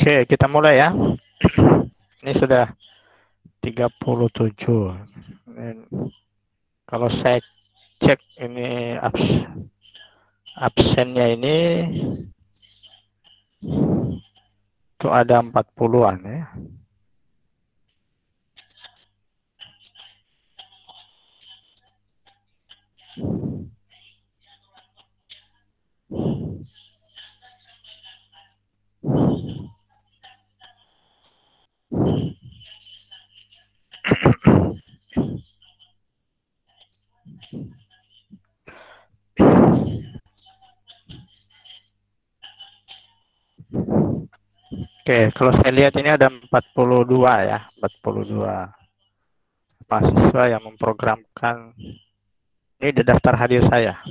Oke, kita mulai ya. Ini sudah 37. Dan kalau saya cek ini absennya ini itu ada 40-an ya. Oke, kalau saya lihat ini ada 42 ya, 42 mahasiswa yang memprogramkan. Ini di daftar hadir saya.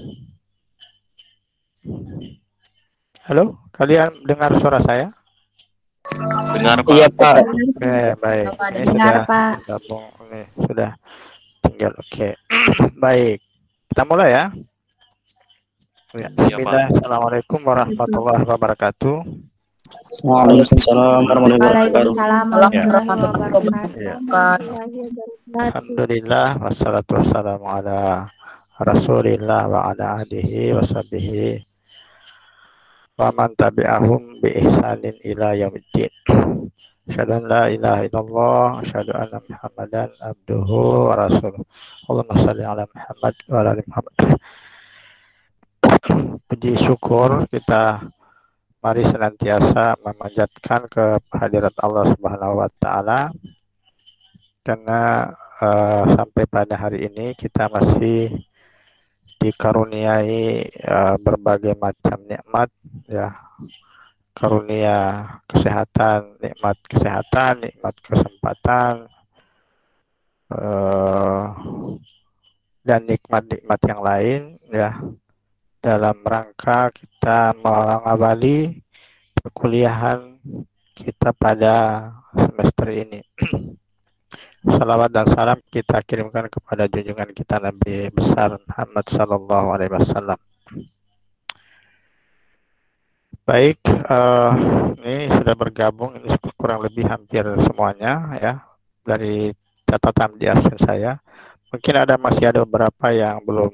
Halo, kalian dengar suara saya? Dengar, Pak. Iya, Pak. Oke, baik. Ini Dengar, sudah Pak. gabung, ini sudah tinggal. Oke, baik. Kita mulai ya. Bismillah. Assalamualaikum warahmatullahi wabarakatuh. Waalaikumsalam warahmatullahi wabarakatuh. Waalaikumsalam warahmatullahi wabarakatuh. Alhamdulillah wassalatu wassalamu ala Rasulillah wa ala alihi wa sahbihi wa man tabi'ahum bi ihsanin ila yaumiddin. Asyhadu an la ilaha illallah, asyhadu anna Muhammadan abduhu wa rasuluh. Allahumma shalli ala Muhammad wa ala ali Muhammad. Puji syukur kita mari senantiasa memanjatkan kehadirat Allah Subhanahu wa taala karena sampai pada hari ini kita masih dikaruniai berbagai macam nikmat ya, karunia kesehatan, nikmat kesempatan dan nikmat-nikmat yang lain ya, dalam rangka kita mengawali perkuliahan kita pada semester ini. Salawat dan salam kita kirimkan kepada junjungan kita Nabi besar Muhammad sallallahu alaihi wasallam. Baik, ini sudah bergabung, ini kurang lebih hampir semuanya ya dari catatan di absen saya. Mungkin masih ada beberapa yang belum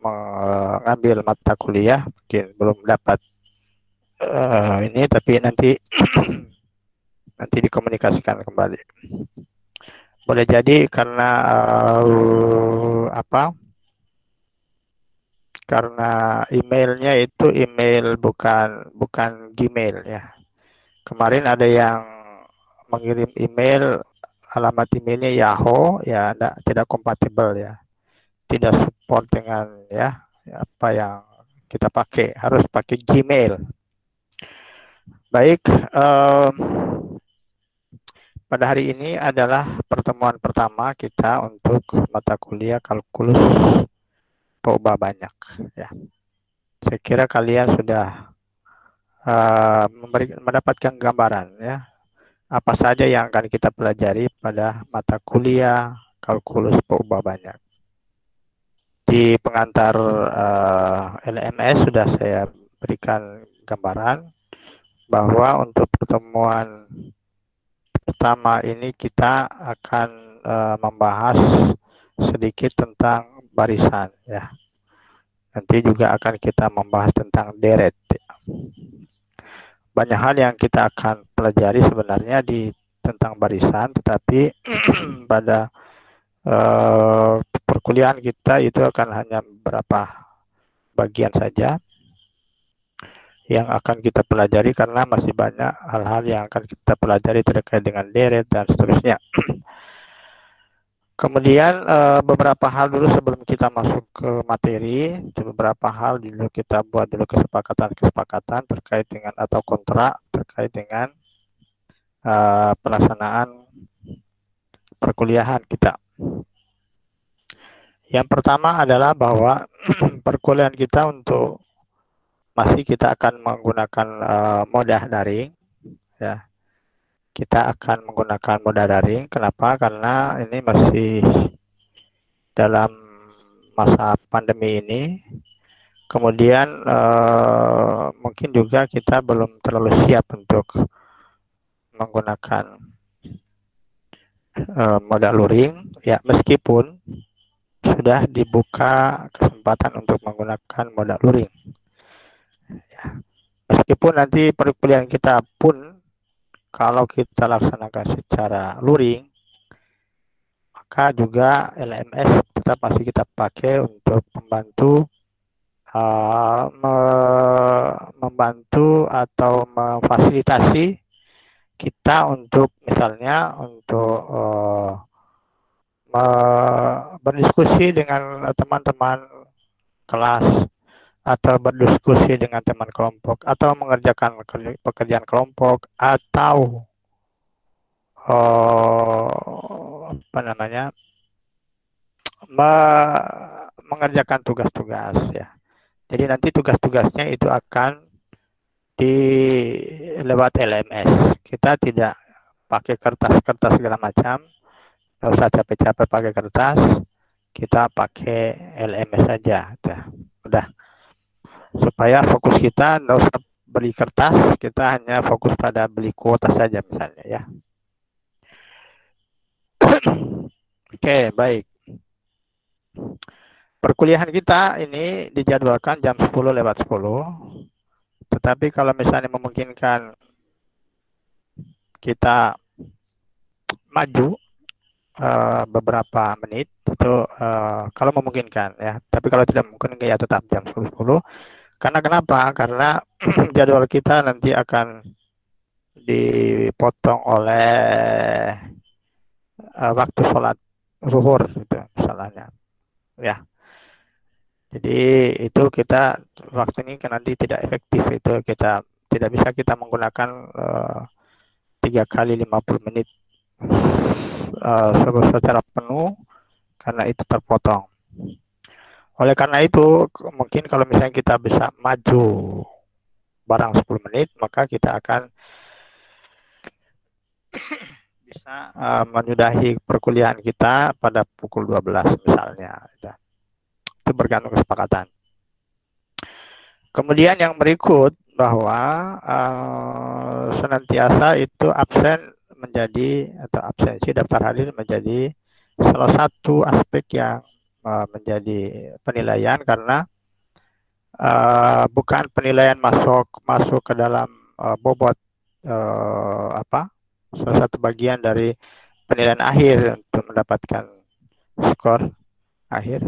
mengambil mata kuliah, mungkin belum dapat ini, tapi nanti dikomunikasikan kembali. Boleh jadi karena karena emailnya itu email bukan Gmail ya. Kemarin ada yang mengirim email, alamat emailnya Yahoo ya, tidak kompatibel ya, tidak support dengan ya apa yang kita pakai, harus pakai Gmail. Baik, pada hari ini adalah pertemuan pertama kita untuk mata kuliah kalkulus POBA banyak ya. Saya kira kalian sudah mendapatkan gambaran ya, apa saja yang akan kita pelajari pada mata kuliah kalkulus POBA banyak. Di pengantar LMS sudah saya berikan gambaran bahwa untuk pertemuan pertama ini kita akan membahas sedikit tentang barisan ya. Nanti juga akan kita membahas tentang deret. Banyak hal yang kita akan pelajari sebenarnya tentang barisan, tetapi pada perkuliahan kita itu akan hanya beberapa bagian saja yang akan kita pelajari, karena masih banyak hal-hal yang akan kita pelajari terkait dengan deret dan seterusnya. Kemudian beberapa hal dulu sebelum kita masuk ke materi, beberapa hal dulu kita buat dulu kesepakatan terkait dengan atau kontrak terkait dengan pelaksanaan perkuliahan kita. Yang pertama adalah bahwa perkuliahan kita masih kita akan menggunakan moda daring ya. Kita akan menggunakan moda daring. Kenapa? Karena ini masih dalam masa pandemi ini. Kemudian mungkin juga kita belum terlalu siap untuk menggunakan modal luring, ya meskipun sudah dibuka kesempatan untuk menggunakan modal luring. Ya. Meskipun nanti perkuliahan kita pun kalau kita laksanakan secara luring, maka juga LMS tetap masih kita pakai untuk membantu membantu atau memfasilitasi kita untuk misalnya untuk berdiskusi dengan teman-teman kelas atau berdiskusi dengan teman kelompok atau mengerjakan pekerjaan kelompok atau apa namanya mengerjakan tugas-tugas ya. Jadi nanti tugas-tugasnya itu akan di lewat LMS. Kita tidak pakai kertas-kertas segala macam, nggak usah capek-capek pakai kertas, kita pakai LMS saja. Udah. Supaya fokus kita nggak usah beli kertas, kita hanya fokus pada beli kuota saja misalnya ya. Oke, baik. Perkuliahan kita ini dijadwalkan jam 10:10. Tetapi kalau misalnya memungkinkan kita maju beberapa menit itu kalau memungkinkan ya. Tapi kalau tidak mungkin ya tetap jam 10:10. Karena kenapa? Karena jadwal kita nanti akan dipotong oleh waktu sholat zuhur gitu misalnya ya. Jadi itu kita waktu ini kan nanti tidak efektif, itu kita tidak bisa kita menggunakan 3 kali 50 menit secara penuh karena itu terpotong. Oleh karena itu mungkin kalau misalnya kita bisa maju barang 10 menit maka kita akan bisa menyudahi perkuliahan kita pada pukul 12 misalnya. Itu bergantung kesepakatan. Kemudian yang berikut bahwa senantiasa itu absen menjadi atau absensi daftar hadir menjadi salah satu aspek yang menjadi penilaian karena bukan penilaian masuk ke dalam bobot salah satu bagian dari penilaian akhir untuk mendapatkan skor akhir.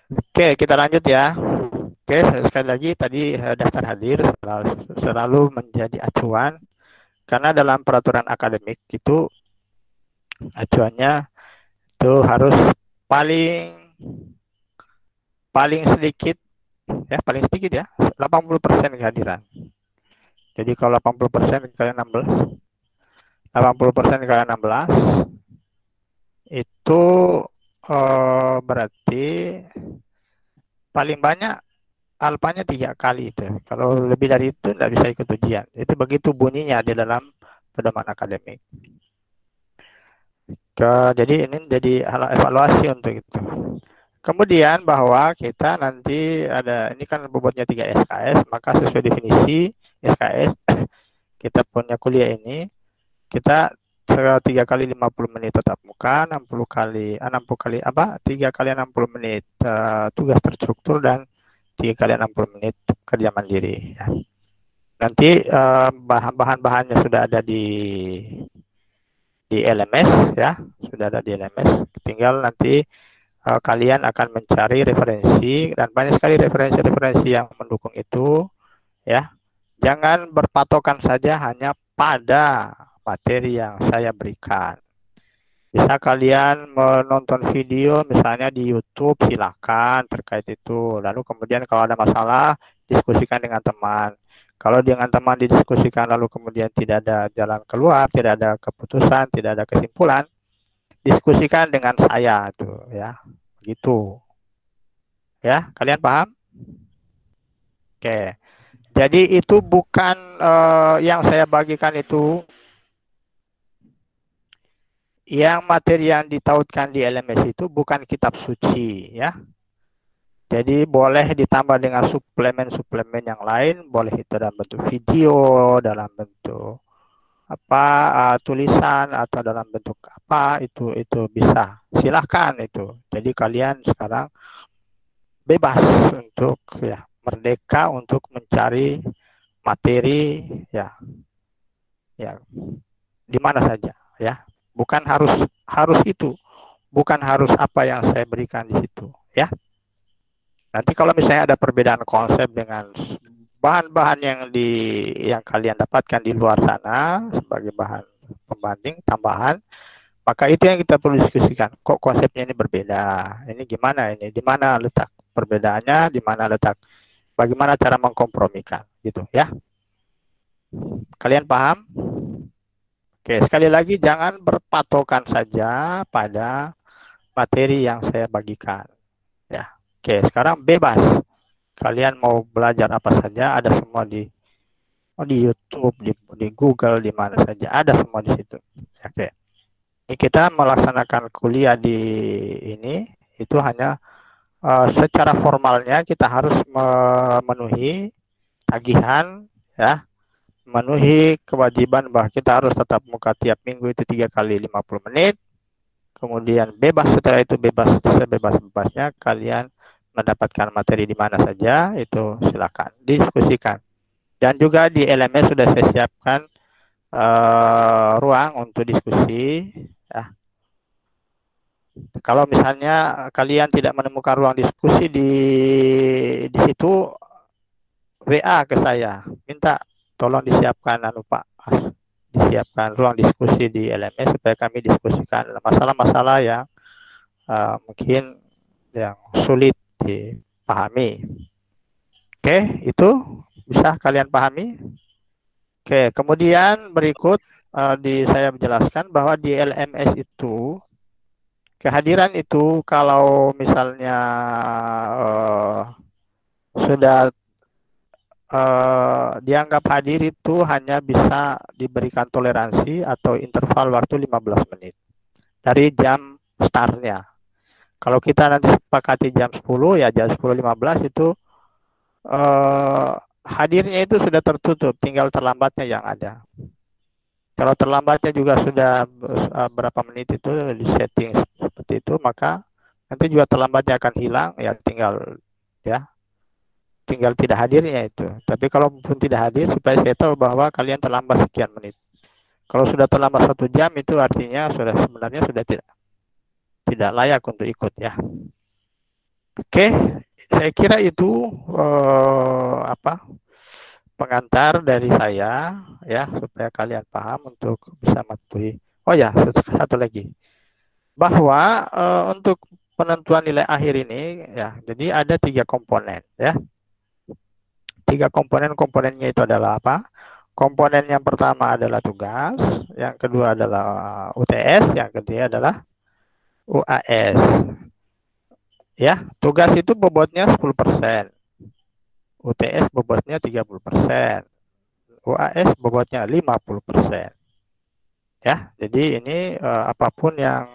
Oke, kita lanjut ya. Oke, sekali lagi tadi daftar hadir selalu menjadi acuan karena dalam peraturan akademik itu acuannya itu harus paling sedikit ya, 80% kehadiran. Jadi kalau 80% kali 16 80% kali 16 itu berarti paling banyak alfanya 3 kali itu. Kalau lebih dari itu tidak bisa ikut ujian. Itu begitu bunyinya di dalam pedoman akademik. Jadi ini jadi hal evaluasi untuk itu. Kemudian bahwa kita nanti ada, ini kan bobotnya 3 SKS, maka sesuai definisi SKS kita punya kuliah ini, kita 3 kali 50 menit tatap muka, 3 kali 60 menit tugas terstruktur, dan 3 kali 60 menit kerja mandiri ya. Nanti bahan-bahannya sudah ada di di LMS ya, sudah ada di LMS. Tinggal nanti kalian akan mencari referensi, dan banyak sekali referensi-referensi yang mendukung itu ya. Jangan berpatokan saja hanya pada materi yang saya berikan. Bisa kalian menonton video misalnya di YouTube, silakan terkait itu. Lalu kemudian kalau ada masalah, diskusikan dengan teman. Kalau dengan teman didiskusikan lalu kemudian tidak ada jalan keluar, tidak ada keputusan, tidak ada kesimpulan, diskusikan dengan saya tuh ya. Gitu. Ya, kalian paham? Oke. Jadi itu bukan yang saya bagikan itu, yang materi yang ditautkan di LMS itu bukan kitab suci ya. Jadi boleh ditambah dengan suplemen-suplemen yang lain, boleh itu dalam bentuk video, dalam bentuk tulisan, atau dalam bentuk apa, itu bisa. Silahkan itu. Jadi kalian sekarang bebas untuk ya, merdeka untuk mencari materi ya di mana saja ya. Bukan harus itu, bukan harus apa yang saya berikan di situ ya. Nanti kalau misalnya ada perbedaan konsep dengan bahan-bahan yang kalian dapatkan di luar sana sebagai bahan pembanding tambahan, maka itu yang kita perlu diskusikan. Kok konsepnya ini berbeda? Ini gimana ini? Di mana letak perbedaannya? Di mana letak? Bagaimana cara mengkompromikan gitu ya? Kalian paham? Oke, sekali lagi jangan berpatokan saja pada materi yang saya bagikan. Ya. Oke, sekarang bebas. Kalian mau belajar apa saja, ada semua di YouTube, di Google, di mana saja, ada semua di situ. Oke. Ini kita melaksanakan kuliah di ini, itu hanya secara formalnya kita harus memenuhi tagihan, ya, memenuhi kewajiban bahwa kita harus tetap muka tiap minggu itu 3 kali 50 menit. Kemudian bebas, setelah itu bebas, sebebas-bebasnya kalian mendapatkan materi di mana saja, itu silakan diskusikan. Dan juga di LMS sudah saya siapkan ruang untuk diskusi. Ya. Kalau misalnya kalian tidak menemukan ruang diskusi di situ, WA ke saya, minta tolong disiapkan Pak, disiapkan ruang diskusi di LMS supaya kami diskusikan masalah-masalah yang mungkin yang sulit dipahami. Oke, itu bisa kalian pahami. Oke, kemudian berikut saya menjelaskan bahwa di LMS itu kehadiran itu kalau misalnya sudah dianggap hadir itu hanya bisa diberikan toleransi atau interval waktu 15 menit dari jam startnya. Kalau kita nanti sepakati jam 10 ya jam 10.15 itu hadirnya itu sudah tertutup, tinggal terlambatnya yang ada. Kalau terlambatnya juga sudah berapa menit itu di setting seperti itu, maka nanti juga terlambatnya akan hilang, ya tinggal tidak hadirnya itu. Tapi kalau pun tidak hadir, supaya saya tahu bahwa kalian terlambat sekian menit. Kalau sudah terlambat 1 jam itu artinya sebenarnya sudah tidak layak untuk ikut ya. Oke, saya kira itu pengantar dari saya ya, supaya kalian paham untuk bisa mematuhi. Oh ya, satu lagi, bahwa untuk penentuan nilai akhir ini ya, jadi ada 3 komponen ya. 3 komponennya itu adalah apa? Komponen yang pertama adalah tugas, yang kedua adalah UTS, yang ketiga adalah UAS. Ya, tugas itu bobotnya 10%. UTS bobotnya 30%. UAS bobotnya 50%. Ya, jadi ini apapun yang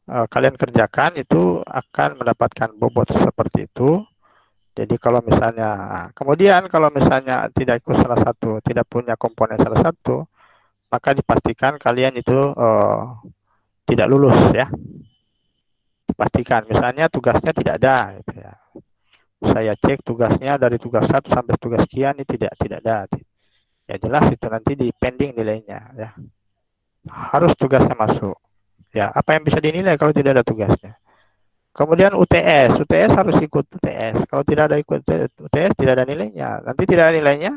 kalian kerjakan itu akan mendapatkan bobot seperti itu. Jadi kalau misalnya, kemudian kalau misalnya tidak ikut salah satu, tidak punya komponen salah satu, maka dipastikan kalian itu tidak lulus ya. Dipastikan, misalnya tugasnya tidak ada gitu ya. Saya cek tugasnya dari tugas 1 sampai tugas sekian ini tidak ada. Ya jelas itu nanti di pending nilainya ya. harus tugasnya masuk. Ya, apa yang bisa dinilai kalau tidak ada tugasnya? Kemudian UTS harus ikut UTS. Kalau tidak ada ikut UTS, tidak ada nilainya. Nanti tidak ada nilainya,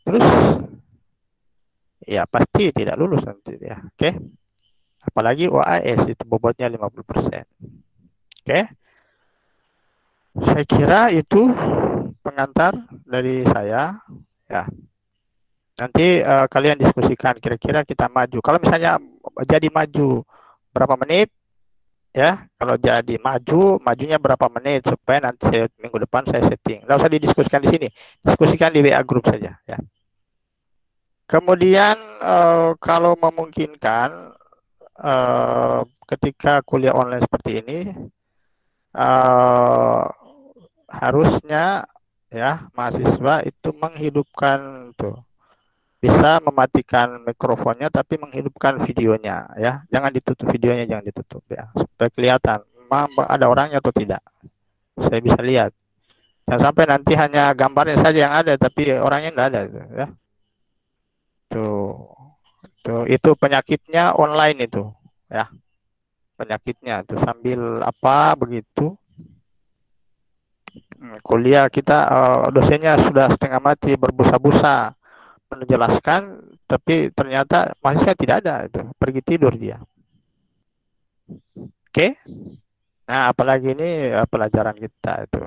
terus ya pasti tidak lulus nanti ya. Oke. Apalagi UAS itu bobotnya 50%. Oke. Saya kira itu pengantar dari saya ya. Nanti kalian diskusikan kira-kira kita maju. Kalau misalnya jadi maju berapa menit ya, kalau jadi majunya berapa menit supaya nanti minggu depan saya setting. Nggak usah didiskusikan di sini, diskusikan di WA grup saja ya. Kemudian kalau memungkinkan ketika kuliah online seperti ini harusnya ya mahasiswa itu menghidupkan tuh, bisa mematikan mikrofonnya tapi menghidupkan videonya ya. Jangan ditutup videonya, jangan ditutup ya, supaya kelihatan ada orangnya atau tidak. Saya bisa lihat. Jangan sampai nanti hanya gambarnya saja yang ada tapi orangnya enggak ada ya. Tuh itu penyakitnya online itu ya. Penyakitnya tuh sambil apa begitu. Kuliah kita dosennya sudah setengah mati berbusa-busa menjelaskan, tapi ternyata mahasiswa tidak ada, itu pergi tidur dia. Oke. Nah, apalagi ini pelajaran kita itu.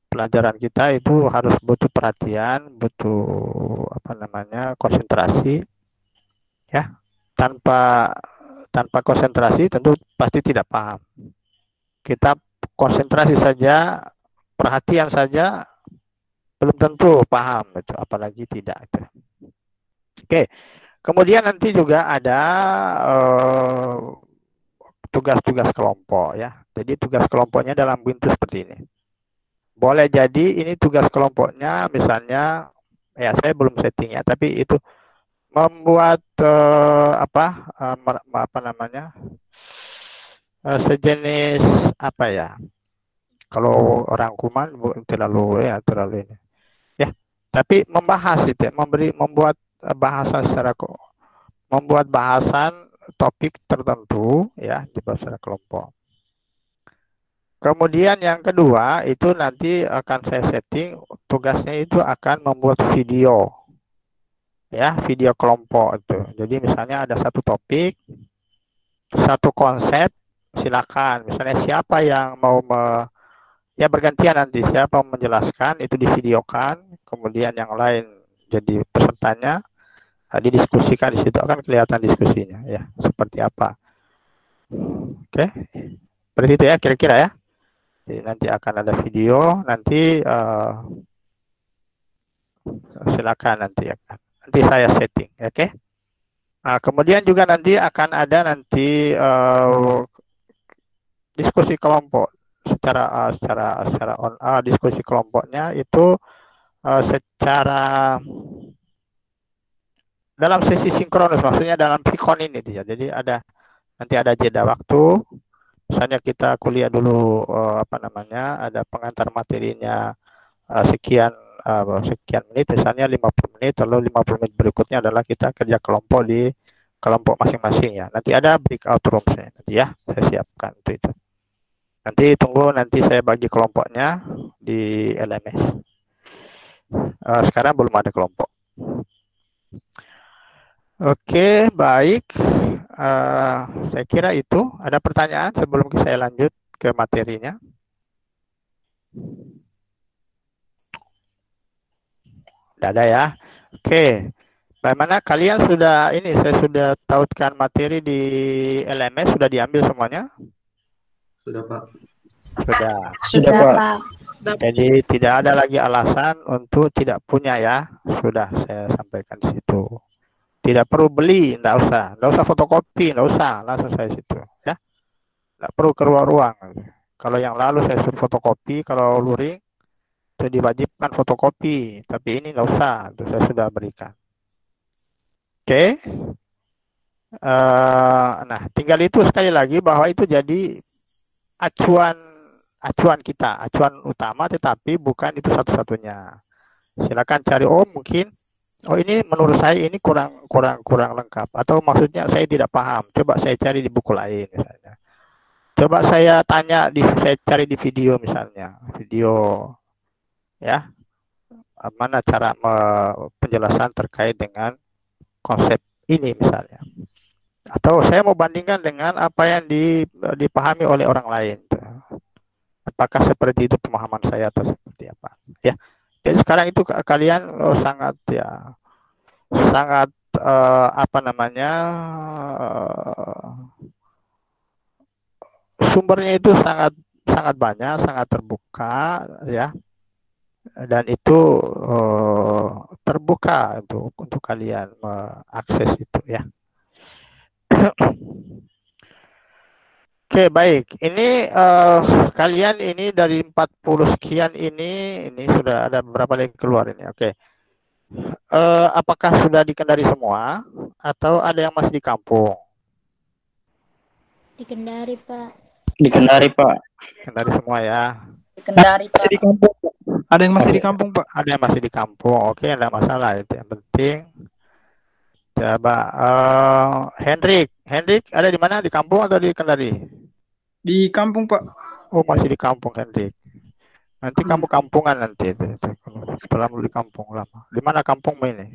Pelajaran kita itu harus butuh perhatian, butuh konsentrasi. Ya. Tanpa konsentrasi tentu pasti tidak paham. Kita konsentrasi saja, perhatian saja belum tentu paham itu, apalagi tidak itu. Oke. Kemudian nanti juga ada tugas-tugas kelompok ya. Jadi tugas kelompoknya dalam bentuk seperti ini. Boleh jadi ini tugas kelompoknya misalnya ya saya belum setting ya, tapi itu membuat sejenis apa ya? Kalau orang kuman terlalu ini. Ya, tapi membahas itu, membuat bahasan topik tertentu ya di bahasa kelompok. Kemudian yang kedua itu nanti akan saya setting tugasnya itu akan membuat video ya, video kelompok itu. Jadi misalnya ada satu topik, satu konsep, silakan misalnya siapa yang mau ya bergantian nanti siapa mau menjelaskan itu divideokan, kemudian yang lain jadi pesertanya. Didiskusikan di situ akan kelihatan diskusinya ya seperti apa. Oke, seperti itu ya kira-kira ya. Jadi nanti akan ada video, nanti silakan nanti saya setting, oke. Nah, kemudian juga nanti akan ada diskusi kelompok secara diskusi kelompoknya itu secara dalam sesi sinkronus, maksudnya dalam Vicon ini dia. Jadi nanti ada jeda waktu. Misalnya kita kuliah dulu ada pengantar materinya sekian menit, misalnya 50 menit, lalu 50 menit berikutnya adalah kita kerja kelompok di kelompok masing-masing ya. Nanti ada breakout rooms nanti ya, saya siapkan untuk itu. Nanti tunggu, nanti saya bagi kelompoknya di LMS. Sekarang belum ada kelompok. Oke, baik. Saya kira itu. Ada pertanyaan sebelum saya lanjut ke materinya? Tidak ada ya. Oke. Bagaimana kalian saya sudah tautkan materi di LMS, sudah diambil semuanya? Sudah, Pak. Sudah, Pak. Jadi tidak ada lagi alasan untuk tidak punya ya. Sudah saya sampaikan di situ. Tidak perlu beli, enggak usah fotokopi, enggak usah, langsung saya situ ya. Enggak perlu keluar ruang. Kalau yang lalu saya suruh fotokopi, kalau luring itu diwajibkan fotokopi, tapi ini enggak usah, itu saya sudah berikan. Oke. Nah, tinggal itu sekali lagi bahwa itu jadi acuan kita, acuan utama, tetapi bukan itu satu-satunya. Silakan cari mungkin Oh, ini menurut saya ini kurang lengkap, atau maksudnya saya tidak paham. Coba saya cari di buku lain misalnya. Coba saya saya cari di video misalnya, video ya, mana cara penjelasan terkait dengan konsep ini misalnya. Atau saya mau bandingkan dengan apa yang dipahami oleh orang lain. Apakah seperti itu pemahaman saya atau seperti apa? Ya. Jadi sekarang itu kalian sangat apa namanya, sumbernya itu sangat sangat banyak, sangat terbuka ya, dan itu terbuka untuk kalian mengakses itu ya. Oke, baik. Ini kalian ini dari 40 sekian ini sudah ada beberapa lagi keluar ini. Oke. Apakah sudah di Kendari semua atau ada yang masih di kampung? Di Kendari, Pak. Di Kendari, Pak. Kendari semua ya. Di Kendari, Pak. Masih di kampung, Pak. Ada yang masih di kampung, Pak. Ada yang masih di kampung. Oke, enggak masalah, itu yang penting. Coba Hendrik ada di mana? Di kampung atau di Kendari? Di kampung, Pak. Oh, masih di kampung Hendrik. Nanti kamu kampungan nanti itu. Setelah di kampung lama. Di mana kampungmu ini?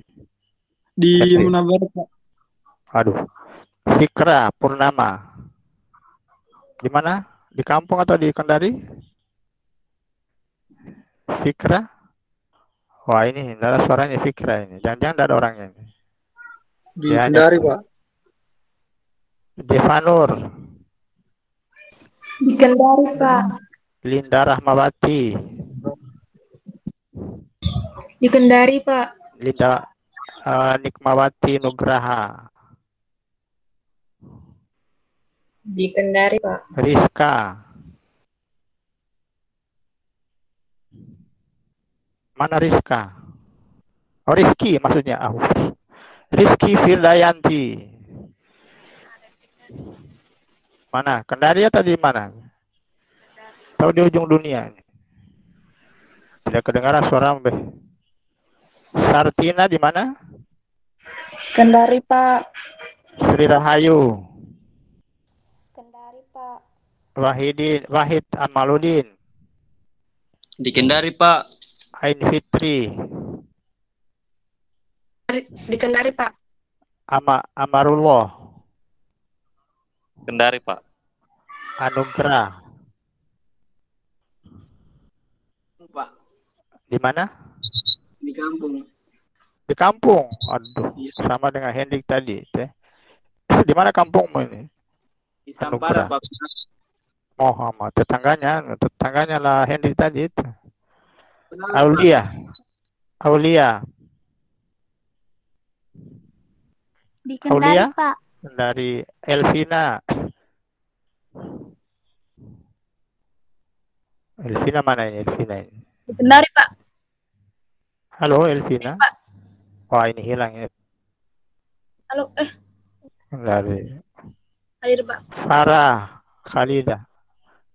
Di Hendrik. Munabarak, Pak. Aduh. Fikra Purnama. Di mana? Di kampung atau di Kendari? Fikra? Wah, ini tidak ada suaranya Fikra ini. Jangan-jangan tidak ada orangnya ini. Di Ya, Kendari, Pak. Devanur. Di Kendari, Pak. Linda Rahmawati. Di Kendari, Pak. Linda Nikmawati Nugraha. Di Kendari, Pak. Rizka. Mana Rizka? Oh, Rizky maksudnya. Rizky Firdayanti. Mana? Kendari atau di mana? Tahu di ujung dunia. Tidak kedengaran suara Mbak. Sartina di mana? Kendari, Pak. Sri Rahayu. Kendari, Pak. Wahid Amaludin. Di Kendari, Pak. Ain Fitri. Di Kendari, Pak. Amarullah. Kendari, Pak. Anugrah. Pak. Di mana? Di kampung. Di kampung. Aduh, sama dengan Hendrik tadi. Di mana kampungmu ini? Di Tampara, Pak. Oh, sama tetangganya lah Hendrik tadi itu. Aulia. Di Kendari, Aulia? Pak. Dari Elvina. Elvina mana ini? Elvina ini. Di Kendari, Pak. Halo Elvina. Pak. Wah, ini hilang ya. Halo, Dari hadir, Pak. Farah Khalida.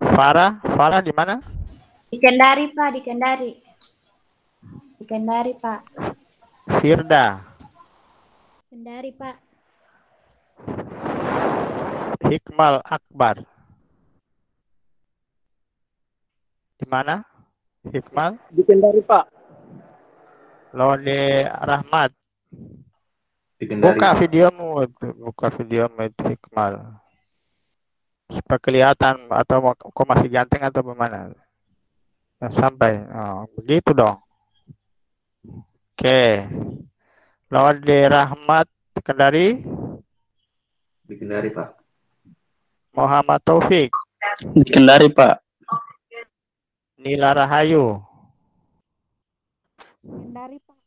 Farah di mana? Di Kendari, Pak. Di Kendari. Di Kendari, Pak. Firda. Kendari, Pak. Hikmal Akbar. Di mana? Hikmal? Di Kendari, Pak. Lode Rahmat. Di Kendari. Buka videomu itu Hikmal. Supaya kelihatan atau kok masih ganteng atau bagaimana? Sampai. Oh, begitu dong. Oke. Lode Rahmat Kendari. Di Kendari, Pak. Muhammad Taufik. Di Kendari, Pak. Nila Rahayu. Kendari, Pak.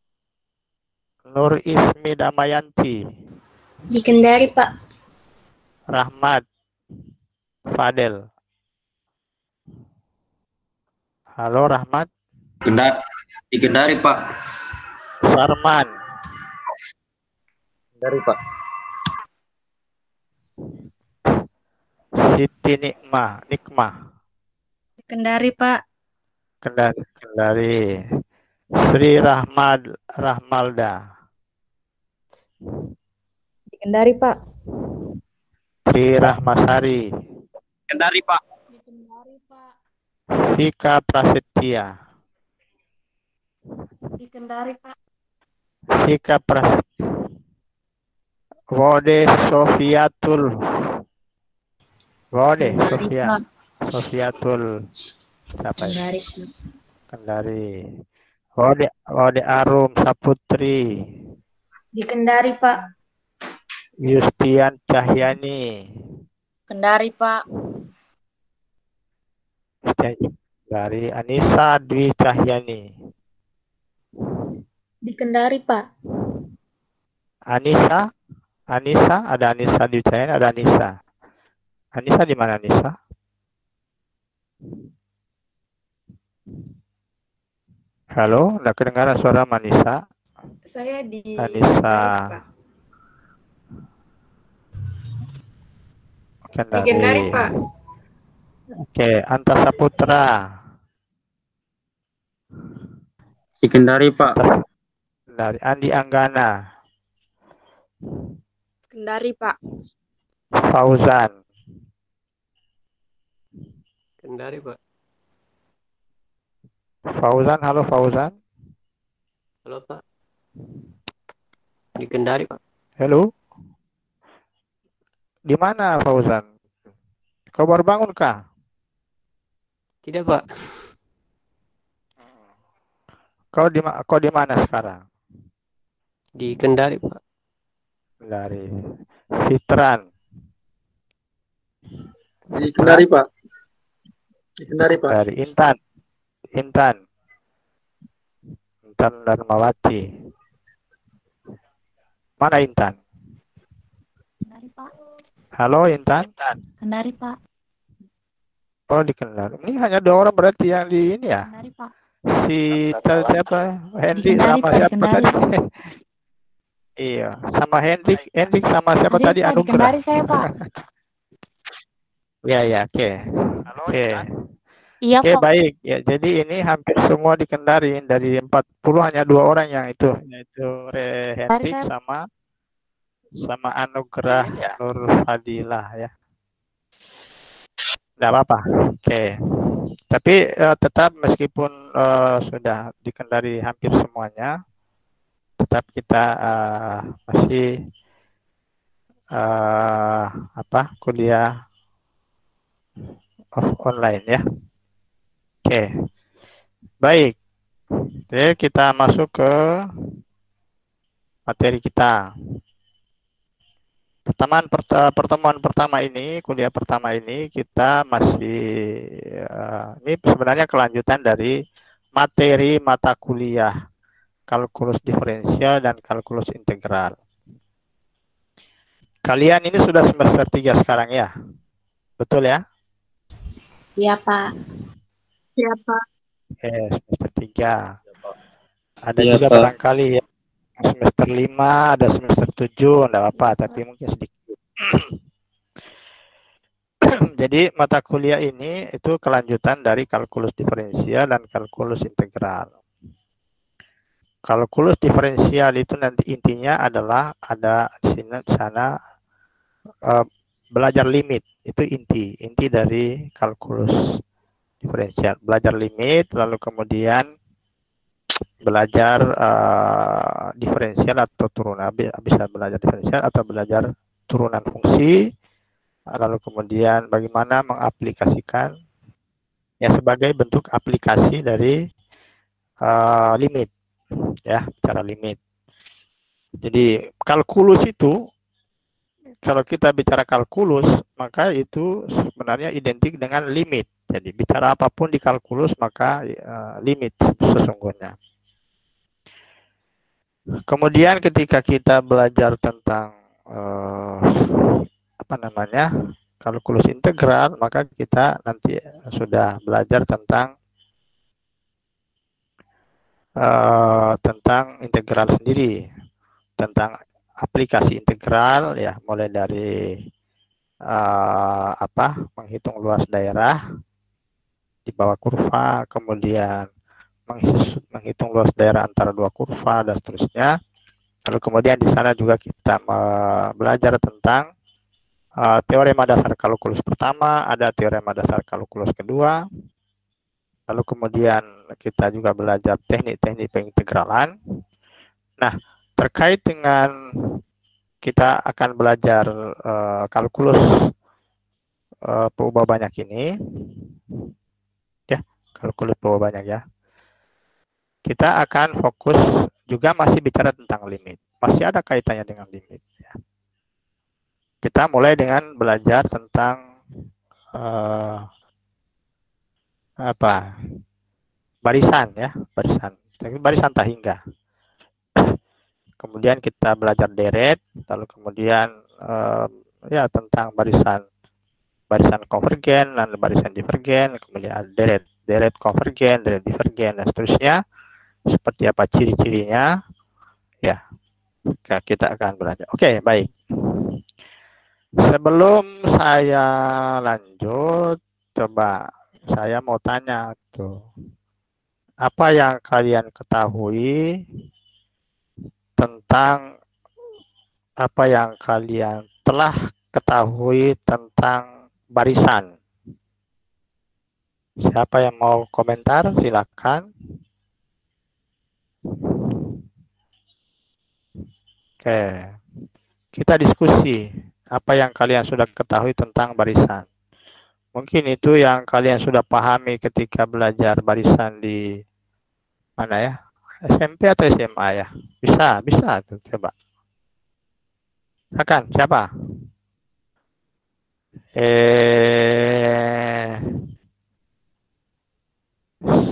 Nur Ismi Damayanti. Di Kendari, Pak. Rahmat Fadel. Halo Rahmat. Di Kendari, Pak. Sarman. Kendari, Pak. Siti Nikmah. Di Kendari, Pak. Kendari. Sri Rahmalda. Di Kendari, Pak. Tri Rahmasari, Kendari, Pak. Di Kendari, Pak. Vika Prasetya, Di Kendari, Pak. Vika Prasetya, Wode Sofiatul, Wode Sofia, Sofiatul, siapa ya? Kendari, Pak. Kendari. Wode Arum Saputri, Di Kendari, Pak. Yustian Cahyani, Kendari, Pak. dari Anissa Dwi Cahyani, Di Kendari, Pak. Anissa, ada Anissa Dwi Cahyani, ada Anissa. Anissa di mana Anissa? Halo, enggak kedengaran suara Manisa? Saya di Anissa. Di Kendari, Pak. Oke, Antasa Putra. Di Kendari, Pak. Dari Andi Anggana. Kendari, Pak. Fauzan. Kendari, Pak. Fauzan, halo Fauzan. Halo, Pak. Di Kendari, Pak. Halo. Di mana Fauzan? Kau baru bangun kah? Tidak, Pak. Kau di mana sekarang? Di Kendari, Pak. Dari Fitran. Di Kendari, Pak. Di Kendari, Pak. Dari Intan Darmawati. Mana Intan? Kendari, Pak. Halo Intan. Kendari, Pak. Oh di Kendari. Ini hanya 2 orang berarti yang di ini ya? Kendari, Pak. Si siapa? Hendrik Kendari, sama Pak, siapa Kendari. tadi? Iya, sama Hendrik sama siapa Kendari, tadi? Pak, di Anugrah. Kendari saya, Pak. Ya, oke. Oke. Iya, Oke, Pak. baik. Ya, jadi ini hampir semua di Kendari. Dari 40 hanya 2 orang yang itu, yaitu Hendrik saya- sama Anugrah Nur Fadilah ya. Tidak apa-apa. Oke. Tapi tetap meskipun sudah di Kendari hampir semuanya, tetap kita masih kuliah online ya. Oke. Baik. Oke, kita masuk ke materi kita. Pertemuan pertama ini, kuliah pertama ini kita masih ini sebenarnya kelanjutan dari materi mata kuliah kalkulus diferensial dan kalkulus integral. Kalian ini sudah semester 3 sekarang ya? Betul ya? Iya, Pak. Iya, Pak. Semester 3. Ada Iya, juga Pak. barangkali ya semester 5, ada semester 7, enggak apa-apa, tapi mungkin sedikit. Jadi mata kuliah ini itu kelanjutan dari kalkulus diferensial dan kalkulus integral. Kalkulus diferensial itu nanti intinya adalah ada di sana belajar limit, itu inti dari kalkulus diferensial. Belajar limit, lalu kemudian belajar diferensial atau turunan, bisa belajar diferensial atau belajar turunan fungsi, lalu kemudian bagaimana mengaplikasikan ya sebagai bentuk aplikasi dari limit ya, cara limit. Jadi kalkulus itu, kalau kita bicara kalkulus maka itu sebenarnya identik dengan limit. Jadi bicara apapun di kalkulus maka limit sesungguhnya. Kemudian ketika kita belajar tentang kalkulus integral, maka kita nanti sudah belajar tentang integral sendiri, tentang aplikasi integral ya, mulai dari menghitung luas daerah di bawah kurva, kemudian menghitung luas daerah antara 2 kurva dan seterusnya, Lalu kemudian di sana juga kita belajar tentang teorema dasar kalkulus pertama, ada teorema dasar kalkulus kedua. Lalu kemudian kita juga belajar teknik-teknik pengintegralan. Nah, terkait dengan kita akan belajar kalkulus perubahan banyak ini, ya, kalkulus perubahan banyak ya. Kita akan fokus juga masih bicara tentang limit, masih ada kaitannya dengan limit. Ya. Kita mulai dengan belajar tentang barisan ya, barisan tak hingga. Kemudian kita belajar deret, lalu kemudian ya tentang barisan konvergen dan barisan divergen, kemudian ada deret konvergen, deret divergen dan seterusnya. Seperti apa ciri-cirinya? Ya, kita akan belajar. Oke, baik. Sebelum saya lanjut, coba saya mau tanya tuh, apa yang kalian ketahui tentang apa yang kalian telah ketahui tentang barisan? Siapa yang mau komentar? Silakan. Oke, kita diskusi apa yang kalian sudah ketahui tentang barisan. Mungkin itu yang kalian sudah pahami ketika belajar barisan di mana ya? SMP atau SMA ya? Bisa tuh, coba. Silakan, siapa?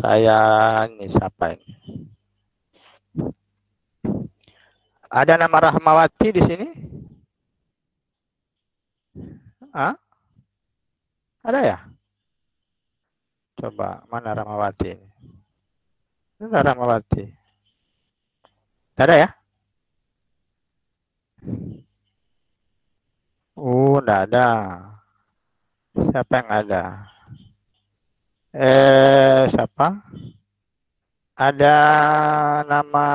Saya ini siapa ini? Ada nama Rahmawati di sini? Ah? Ada ya? Coba, mana Rahmawati ini? Ada Rahmawati. Tidak ada ya? Tidak ada. Siapa yang ada? Siapa? Ada nama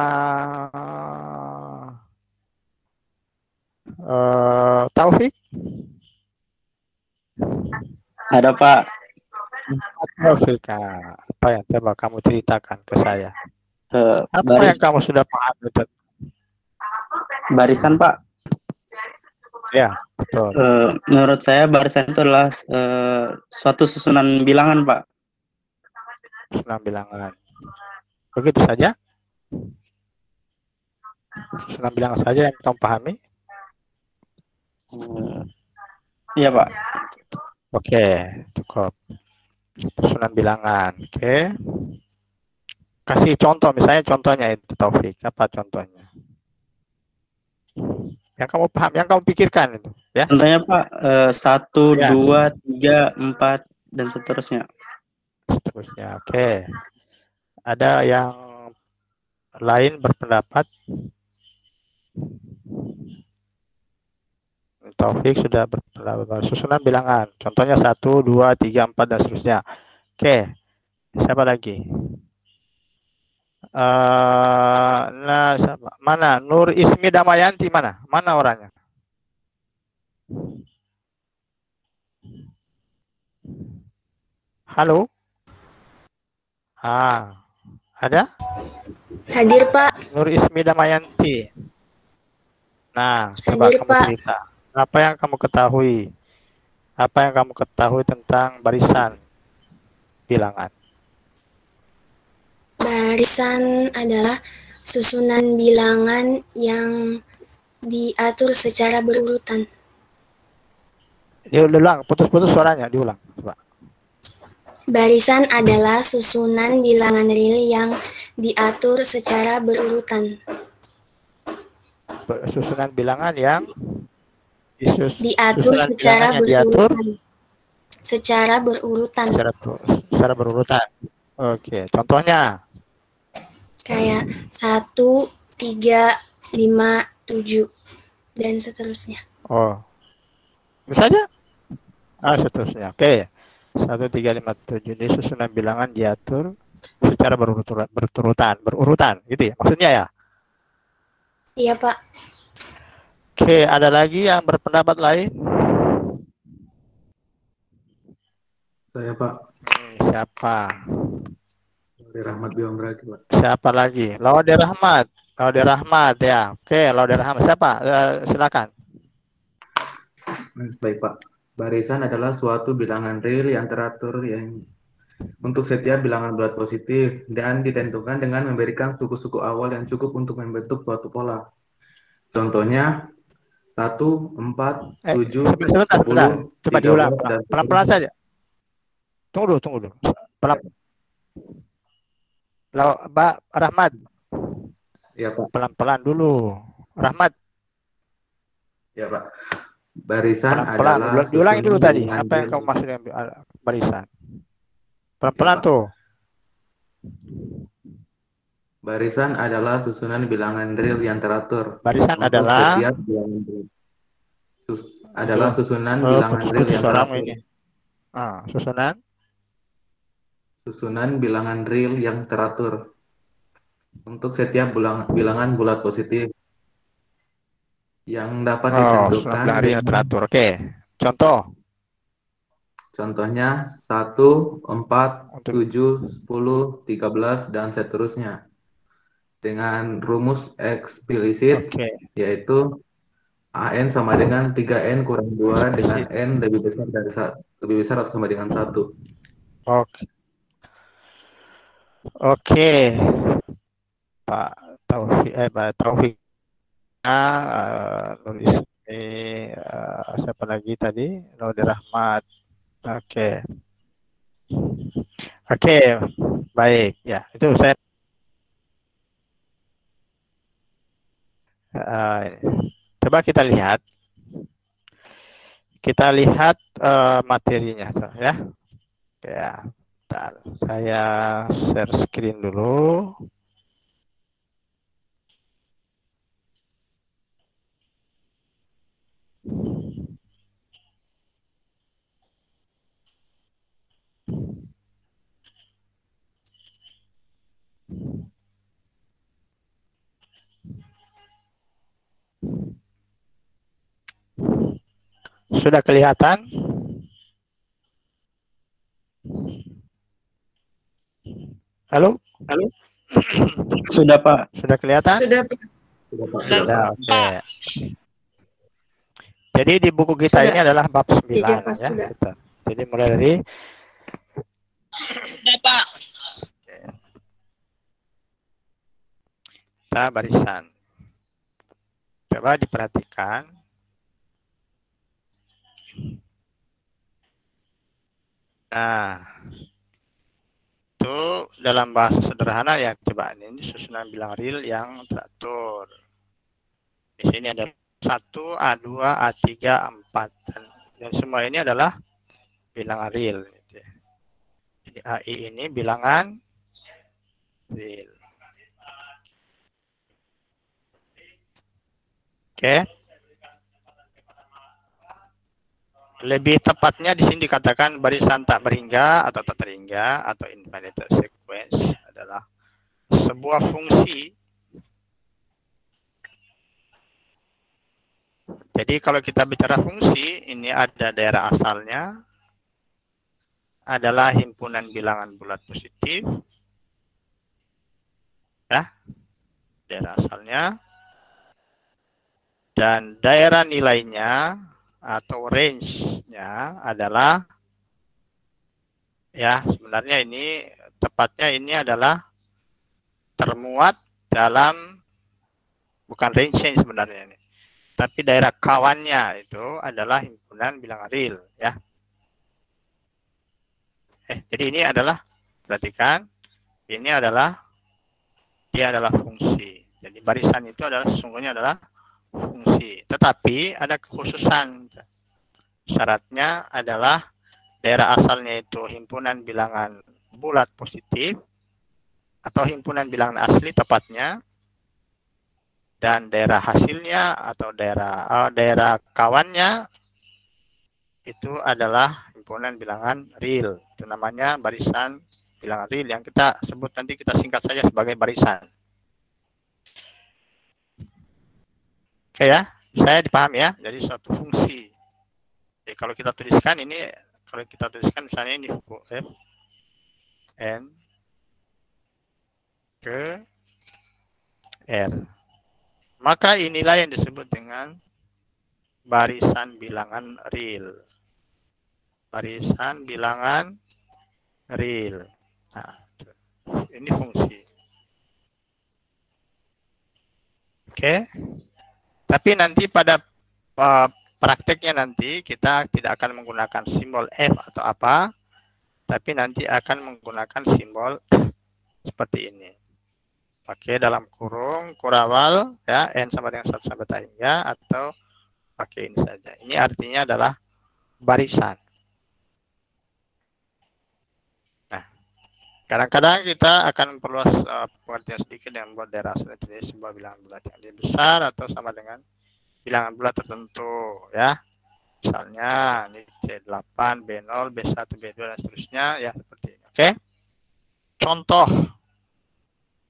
Taufik? Ada Pak. Taufik, apa yang coba kamu ceritakan ke saya? Apa yang kamu sudah paham? Barisan Pak. Ya, betul. Menurut saya barisan itu adalah suatu susunan bilangan Pak. Susunan bilangan. Begitu saja? Susunan bilangan saja yang kamu pahami? Iya Pak. Oke, cukup. Susunan bilangan. Oke. Kasih contoh, misalnya contohnya itu Taufik. Apa contohnya? Yang kamu paham, yang kamu pikirkan itu, ya? Contohnya Pak, 1, 2, 3, 4 dan seterusnya. Seterusnya, oke. Ada yang lain berpendapat? Taufik sudah berpendapat susunan bilangan. Contohnya 1, 2, 3, 4 dan seterusnya. Oke. Siapa lagi? Nah, mana? Nur Ismi Damayanti mana? Mana orangnya? Halo? Ada? Hadir Pak. Nur Ismi Damayanti. Nah, coba Hadir, kamu Pak. cerita. Apa yang kamu ketahui? Apa yang kamu ketahui tentang barisan bilangan? Barisan adalah susunan bilangan yang diatur secara berurutan. Diulang, putus-putus suaranya, diulang. Coba. Barisan adalah susunan bilangan real yang diatur secara berurutan. Susunan bilangan yang Diatur secara berurutan. Secara berurutan. Secara berurutan. Oke, contohnya? Kayak 1, 3, 5, 7 dan seterusnya. Oh, misalnya? Seterusnya. Oke, 1, 3, 5, 7 ini susunan bilangan diatur secara berurutan, gitu ya? Maksudnya ya? Iya, Pak. Oke, ada lagi yang berpendapat lain? Saya, Pak. Siapa? Dari Rahmat Biombra, Pak. Siapa lagi? Laude Rahmat. Laude Rahmat ya. Oke, Laude Rahmat. Siapa? Silakan. Baik, Pak. Barisan adalah suatu bilangan real yang teratur yang untuk setiap bilangan bulat positif dan ditentukan dengan memberikan suku-suku awal yang cukup untuk membentuk suatu pola. Contohnya 1, 4, 7, sebentar. 10, Coba 13, diulang dan pelan-pelan saja. Tunggu dulu. Pelan. Pak Rahmat. Ya, Pak. Pelan-pelan dulu. Rahmat. Ya, Pak. Barisan Pelan-pelan. adalah Diulangi dulu tadi. susunan Apa yang real. kamu maksudnya barisan? Pelan-pelan Ya, Pak. tuh. Barisan adalah susunan bilangan real yang teratur. Barisan Untuk adalah setiap bilangan real. Adalah susunan bilangan real yang teratur. ini. Susunan Susunan bilangan real yang teratur. Untuk setiap bilangan bulat positif yang dapat ditentukan bilangan real yang teratur. Oke. Contohnya 1, 4, 7, 10, 13, dan seterusnya. Dengan rumus eksplisit, yaitu AN sama dengan 3N kurang 2 dengan N lebih besar atau sama dengan 1. Oke. Pak Taufik nulis ini siapa lagi tadi? Laude Rahmat. Oke, baik ya. Itu saya coba kita lihat materinya ya. Ya, bentar. Saya share screen dulu. Sudah kelihatan? Halo? Sudah, Pak. Sudah kelihatan? Sudah, Pak. Sudah, oke. Jadi di buku kita ini adalah bab 9 ya. Jadi mulai dari Pak. Kita barisan. Coba diperhatikan. Nah, itu dalam bahasa sederhana ya, coba ini susunan bilangan real yang teratur. Di sini ada 1, A2, A3, A4 dan semua ini adalah bilangan real. Jadi AI ini bilangan real. Oke. Lebih tepatnya di sini dikatakan barisan tak berhingga atau tak terhingga atau infinite sequence adalah sebuah fungsi. Jadi kalau kita bicara fungsi, ini ada daerah asalnya adalah himpunan bilangan bulat positif. Ya. Daerah asalnya. Dan daerah nilainya atau range-nya adalah ya sebenarnya ini tepatnya ini adalah termuat dalam bukan range sebenarnya ini, tapi daerah kawannya itu adalah himpunan bilangan real ya. Jadi ini adalah perhatikan ini adalah dia adalah fungsi. Jadi barisan itu adalah sesungguhnya adalah fungsi, tetapi ada kekhususan. Syaratnya adalah daerah asalnya itu himpunan bilangan bulat positif atau himpunan bilangan asli tepatnya, dan daerah hasilnya atau daerah kawannya itu adalah himpunan bilangan real. Itu namanya barisan bilangan real yang kita sebut nanti kita singkat saja sebagai barisan. Oke ya, saya dipahami ya. Jadi suatu fungsi. Jadi kalau kita tuliskan ini, kalau kita tuliskan misalnya ini f n ke r, maka inilah yang disebut dengan barisan bilangan real. Barisan bilangan real. Nah, ini fungsi. Oke. Tapi nanti pada prakteknya nanti kita tidak akan menggunakan simbol F atau apa, tapi nanti akan menggunakan simbol seperti ini. Pakai dalam kurung kurawal ya, n sama dengan 1 sampai tak hingga, atau pakai ini saja. Ini artinya adalah barisan. Nah, kadang-kadang kita akan memperluas pengertian sedikit dengan membuat daerah asal jadi sebuah bilangan bulat yang lebih besar atau sama dengan bilangan bulat tertentu ya. Misalnya ini C8, B0, B1, B2 dan seterusnya ya, seperti ini. Oke.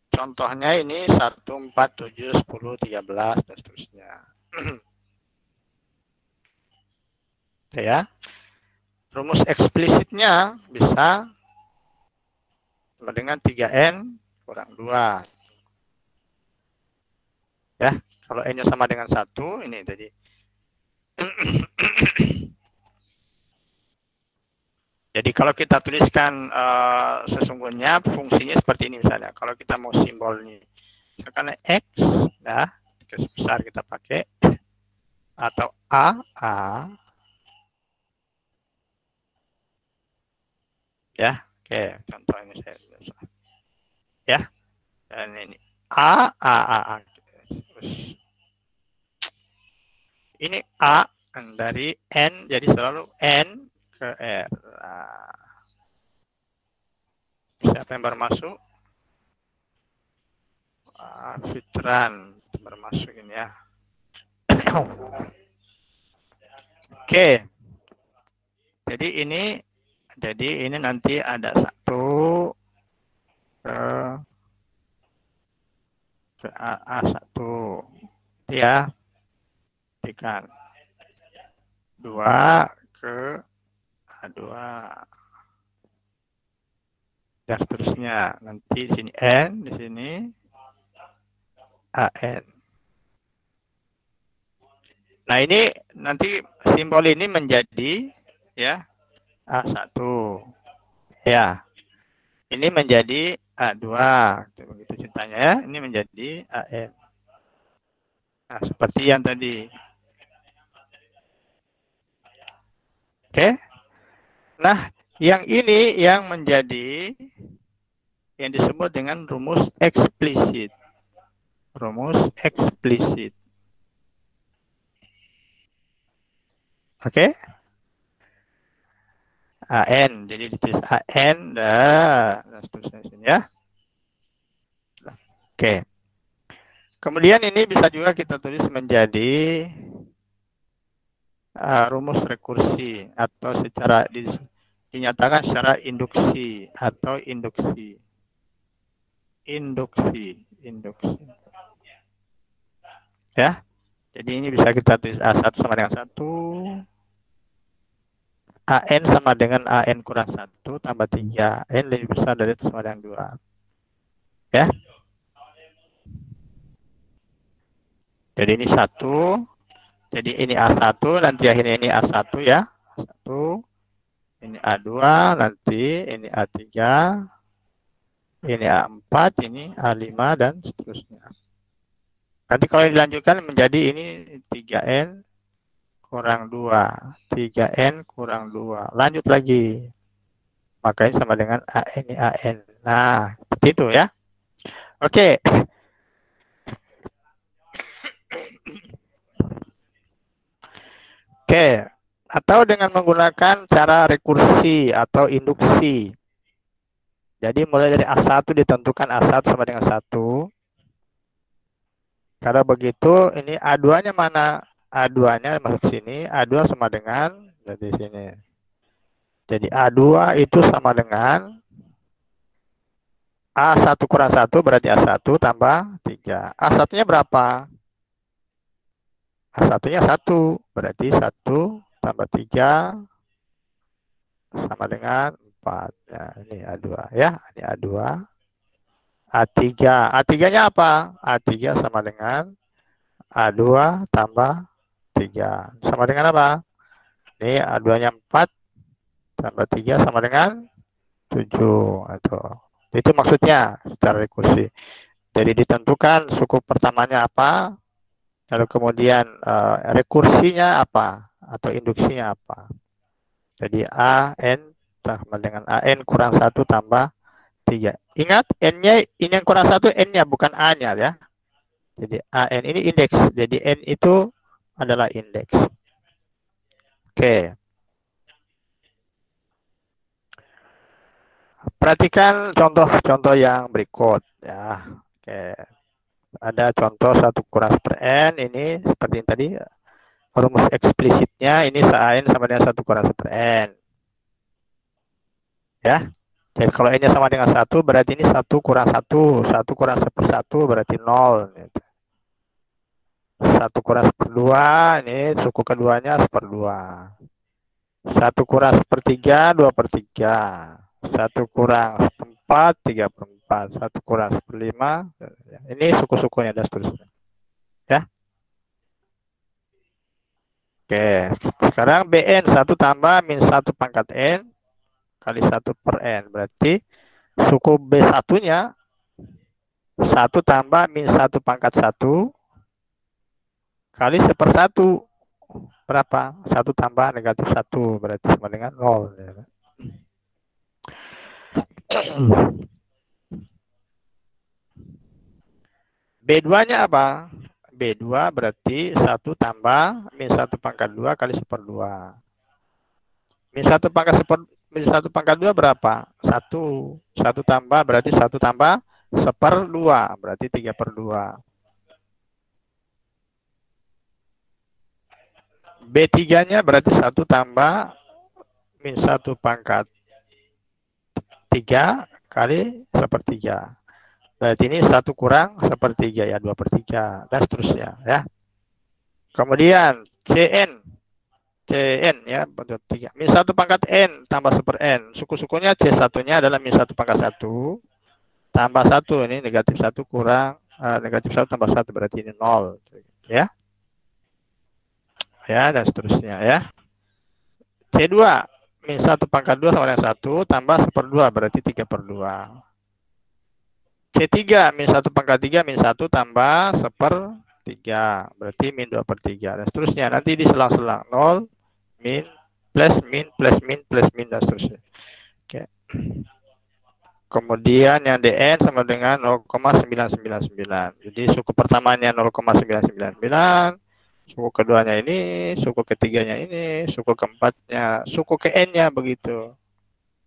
Contohnya ini 1, 4, 7, 10, 13 dan seterusnya. Oke ya. Rumus eksplisitnya bisa sama dengan 3N kurang 2. Ya, kalau N-nya sama dengan 1, ini jadi jadi kalau kita tuliskan sesungguhnya fungsinya seperti ini misalnya. Kalau kita mau simbol ini, misalkan X, ya, garis besar kita pakai, atau A, ya, oke, contoh ini saya ya, dan ini A. Terus ini A dari N, jadi selalu N ke R. Nah, siapa yang baru masuk? Fitran baru masuk ini ya. Oke. Jadi ini nanti ada 1 ke A1 ya, kan 2 ke A2 dan seterusnya. Nanti di sini N, di sini AN. Nah, ini nanti simbol ini menjadi ya A1 ya, ini menjadi A2 begitu ceritanya ya, ini menjadi AN. Nah, seperti yang tadi. Oke. Nah, yang ini yang menjadi yang disebut dengan rumus eksplisit. Rumus eksplisit. Oke. AN, jadi ditulis AN dan seterusnya sini ya. Oke. Kemudian ini bisa juga kita tulis menjadi rumus rekursi atau secara dinyatakan secara induksi atau induksi. Ya. Jadi ini bisa kita tulis A1 sama dengan 1. AN sama dengan AN kurang 1 tambah 3. N lebih besar dari itu sama dengan 2. Ya. Jadi ini 1. Jadi ini A1, nanti akhirnya ini A1 ya. A1. Ini A2, nanti ini A3. Ini A4, ini A5 dan seterusnya. Nanti kalau dilanjutkan menjadi ini 3N kurang 2. 3N kurang 2. Lanjut lagi. Makanya sama dengan AN ini AN. Nah, seperti itu ya. Oke. Oke, atau dengan menggunakan cara rekursi atau induksi. Jadi mulai dari A1 ditentukan A1 sama dengan 1. Kalau begitu, ini A2-nya mana? A2-nya masuk sini, A2 sama dengan dari sini. Jadi A2 itu sama dengan A1 kurang 1 berarti A1 tambah 3. A1-nya berapa? A1-nya 1, berarti 1 tambah 3 sama dengan 4. Ya, ini A2 ya, ini A2. A3. A3-nya apa? A3 sama dengan A2 tambah 3. Sama dengan apa? Ini A2-nya 4 tambah 3 sama dengan 7. Itu maksudnya secara rekursi. Jadi ditentukan suku pertamanya apa, lalu kemudian rekursinya apa atau induksinya apa. Jadi AN sama dengan AN kurang 1 tambah 3. Ingat, N-nya ini yang kurang 1, N-nya bukan A-nya ya. Jadi AN ini indeks. Jadi N itu adalah indeks. Oke. Perhatikan contoh-contoh yang berikut ya. Oke. Ada contoh 1 kurang per N, ini seperti yang tadi rumus eksplisitnya ini N sama dengan 1 kurang per N. Ya. Jadi kalau N-nya sama dengan 1 berarti ini 1 kurang 1, 1 kurang 1/1 berarti 0. 1 kurang 1/2, ini suku keduanya 1/2. 1 kurang 1/3, 2/3. 1 kurang 1/4, 3/4. 1 kurang 1/5. Ini suku-sukunya dan seterusnya. Ya. Oke, sekarang BN 1 tambah min 1 pangkat N kali 1 per N. Berarti suku B1-nya 1 tambah min 1 pangkat 1 kali 1/1. Berapa? 1 tambah negatif 1 berarti sama dengan 0. B2-nya apa? B2 berarti 1 tambah min 1 pangkat 2 kali 1/2. Min 1 pangkat 2 berapa? 1. 1 tambah berarti 1 tambah 1/2 berarti 3/2. B3-nya berarti 1 tambah min 1 pangkat 3 kali 1/3. Berarti ini 1 kurang 1/3 ya, 2/3 dan seterusnya ya. Kemudian CN ya, bentuk 3. Min 1 pangkat N tambah 1 per N. Suku-sukunya C1-nya adalah min 1 pangkat 1 tambah 1. Ini negatif 1 kurang negatif 1 tambah 1 berarti ini 0 ya. Ya, dan seterusnya ya. C2 min 1 pangkat 2 sama dengan 1 tambah 1/2 berarti 3/2. C3 min 1 pangkat 3 min 1 tambah 1/3 berarti min 2/3 dan seterusnya. Nanti diselang-selang 0 min plus min dan seterusnya. Oke. Kemudian yang DN sama dengan 0,999. Jadi suku pertamanya 0,999, suku keduanya ini, suku ketiganya ini, suku keempatnya, suku ke N-nya begitu.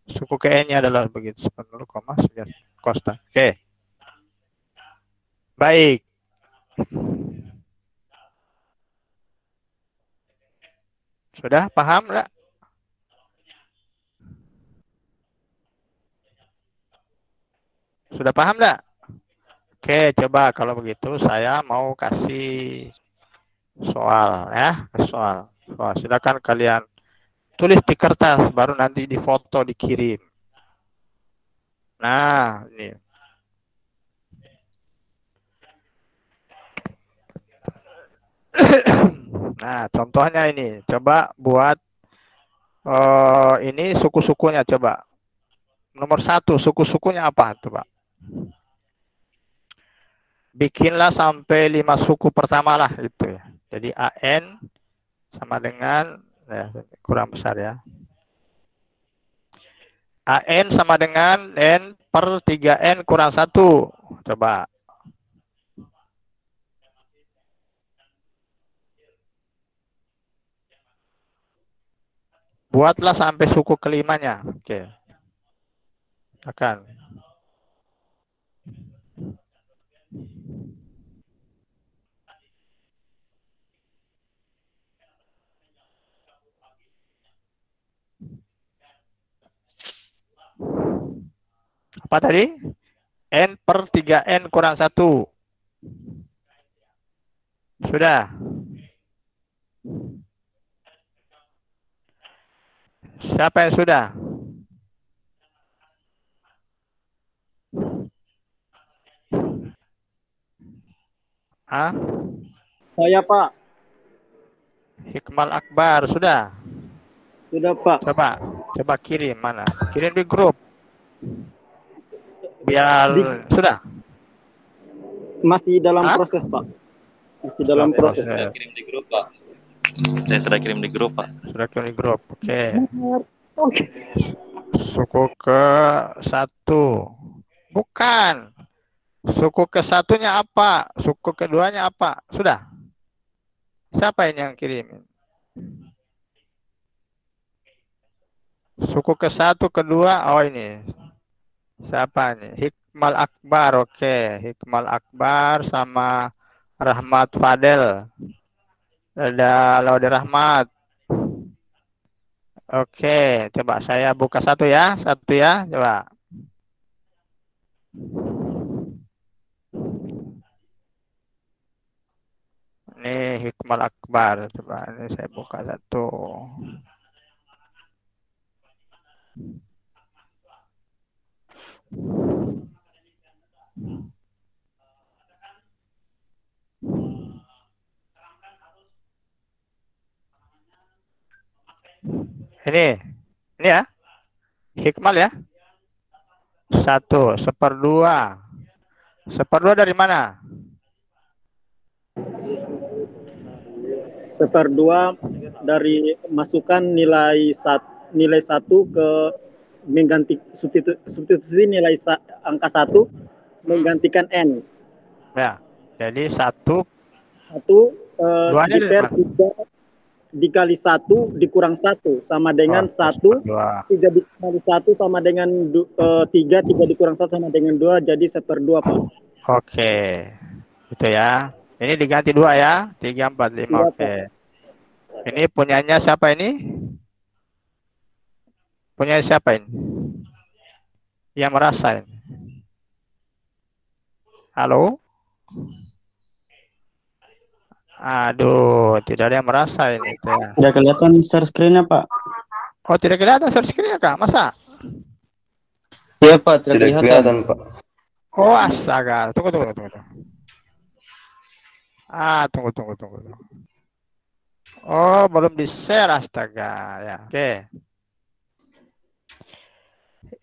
Suku ke N-nya adalah begitu, 0,9 konstan. Oke. Baik. Sudah paham enggak? Sudah paham enggak? Oke, coba kalau begitu saya mau kasih soal ya, soal. Silakan kalian tulis di kertas baru nanti difoto dikirim. Nah, ini. Nah, contohnya ini. Coba buat ini suku-sukunya coba. Nomor 1, suku-sukunya apa? Coba. Bikinlah sampai 5 suku pertama lah itu ya. Jadi AN sama dengan ya, kurang besar ya. AN sama dengan N per 3N kurang 1. Coba. Buatlah sampai suku kelimanya. Oke. Akan. Apa tadi? N per 3N kurang 1. Sudah. Siapa yang sudah? Hah? Saya, Pak. Hikmal Akbar, sudah? Sudah, Pak. Coba kirim, mana? Kirim di grup. Biar, sudah? Masih dalam proses, Pak. Masih dalam proses. Saya kirim di grup, Pak. Saya sudah kirim di grup, Pak. Sudah kirim di grup, oke. Oke. Suku ke 1. Bukan. Suku ke satunya apa? Suku keduanya apa? Sudah? Siapa ini yang kirim? Suku ke 1, kedua, oh ini. Siapa ini? Hikmal Akbar, oke. Hikmal Akbar sama Rahmat Fadel. Ada Laude Rahmat. Oke, coba saya buka satu ya, coba. Ini Hikmal Akbar, coba ini saya buka satu. Ini ya, Hikmal ya. 1/2. 1/2 dari mana? 1/2 dari masukan nilai 1 ke mengganti substitusi nilai angka 1 menggantikan n. Ya, jadi 1 diper 3 dikali 1 dikurang 1 sama dengan 1. 3 dikali 1 sama dengan 3 dikurang 1 sama dengan 2, jadi 1/2, Pak. Oke, itu ya. Ini diganti 2 ya, 3, 4, 5, oke. Ini punyanya siapa ini? Punya siapa ini? Yang merasa ini? Halo? Aduh, tidak ada yang merasa ini. Tidak kelihatan share screen-nya, Pak. Oh, tidak kelihatan share screen-nya, Kak? Masa? Iya, Pak, tidak kelihatan, Pak. Oh, astaga. Tunggu. Tunggu. Oh, belum di-share, astaga. Ya, oke.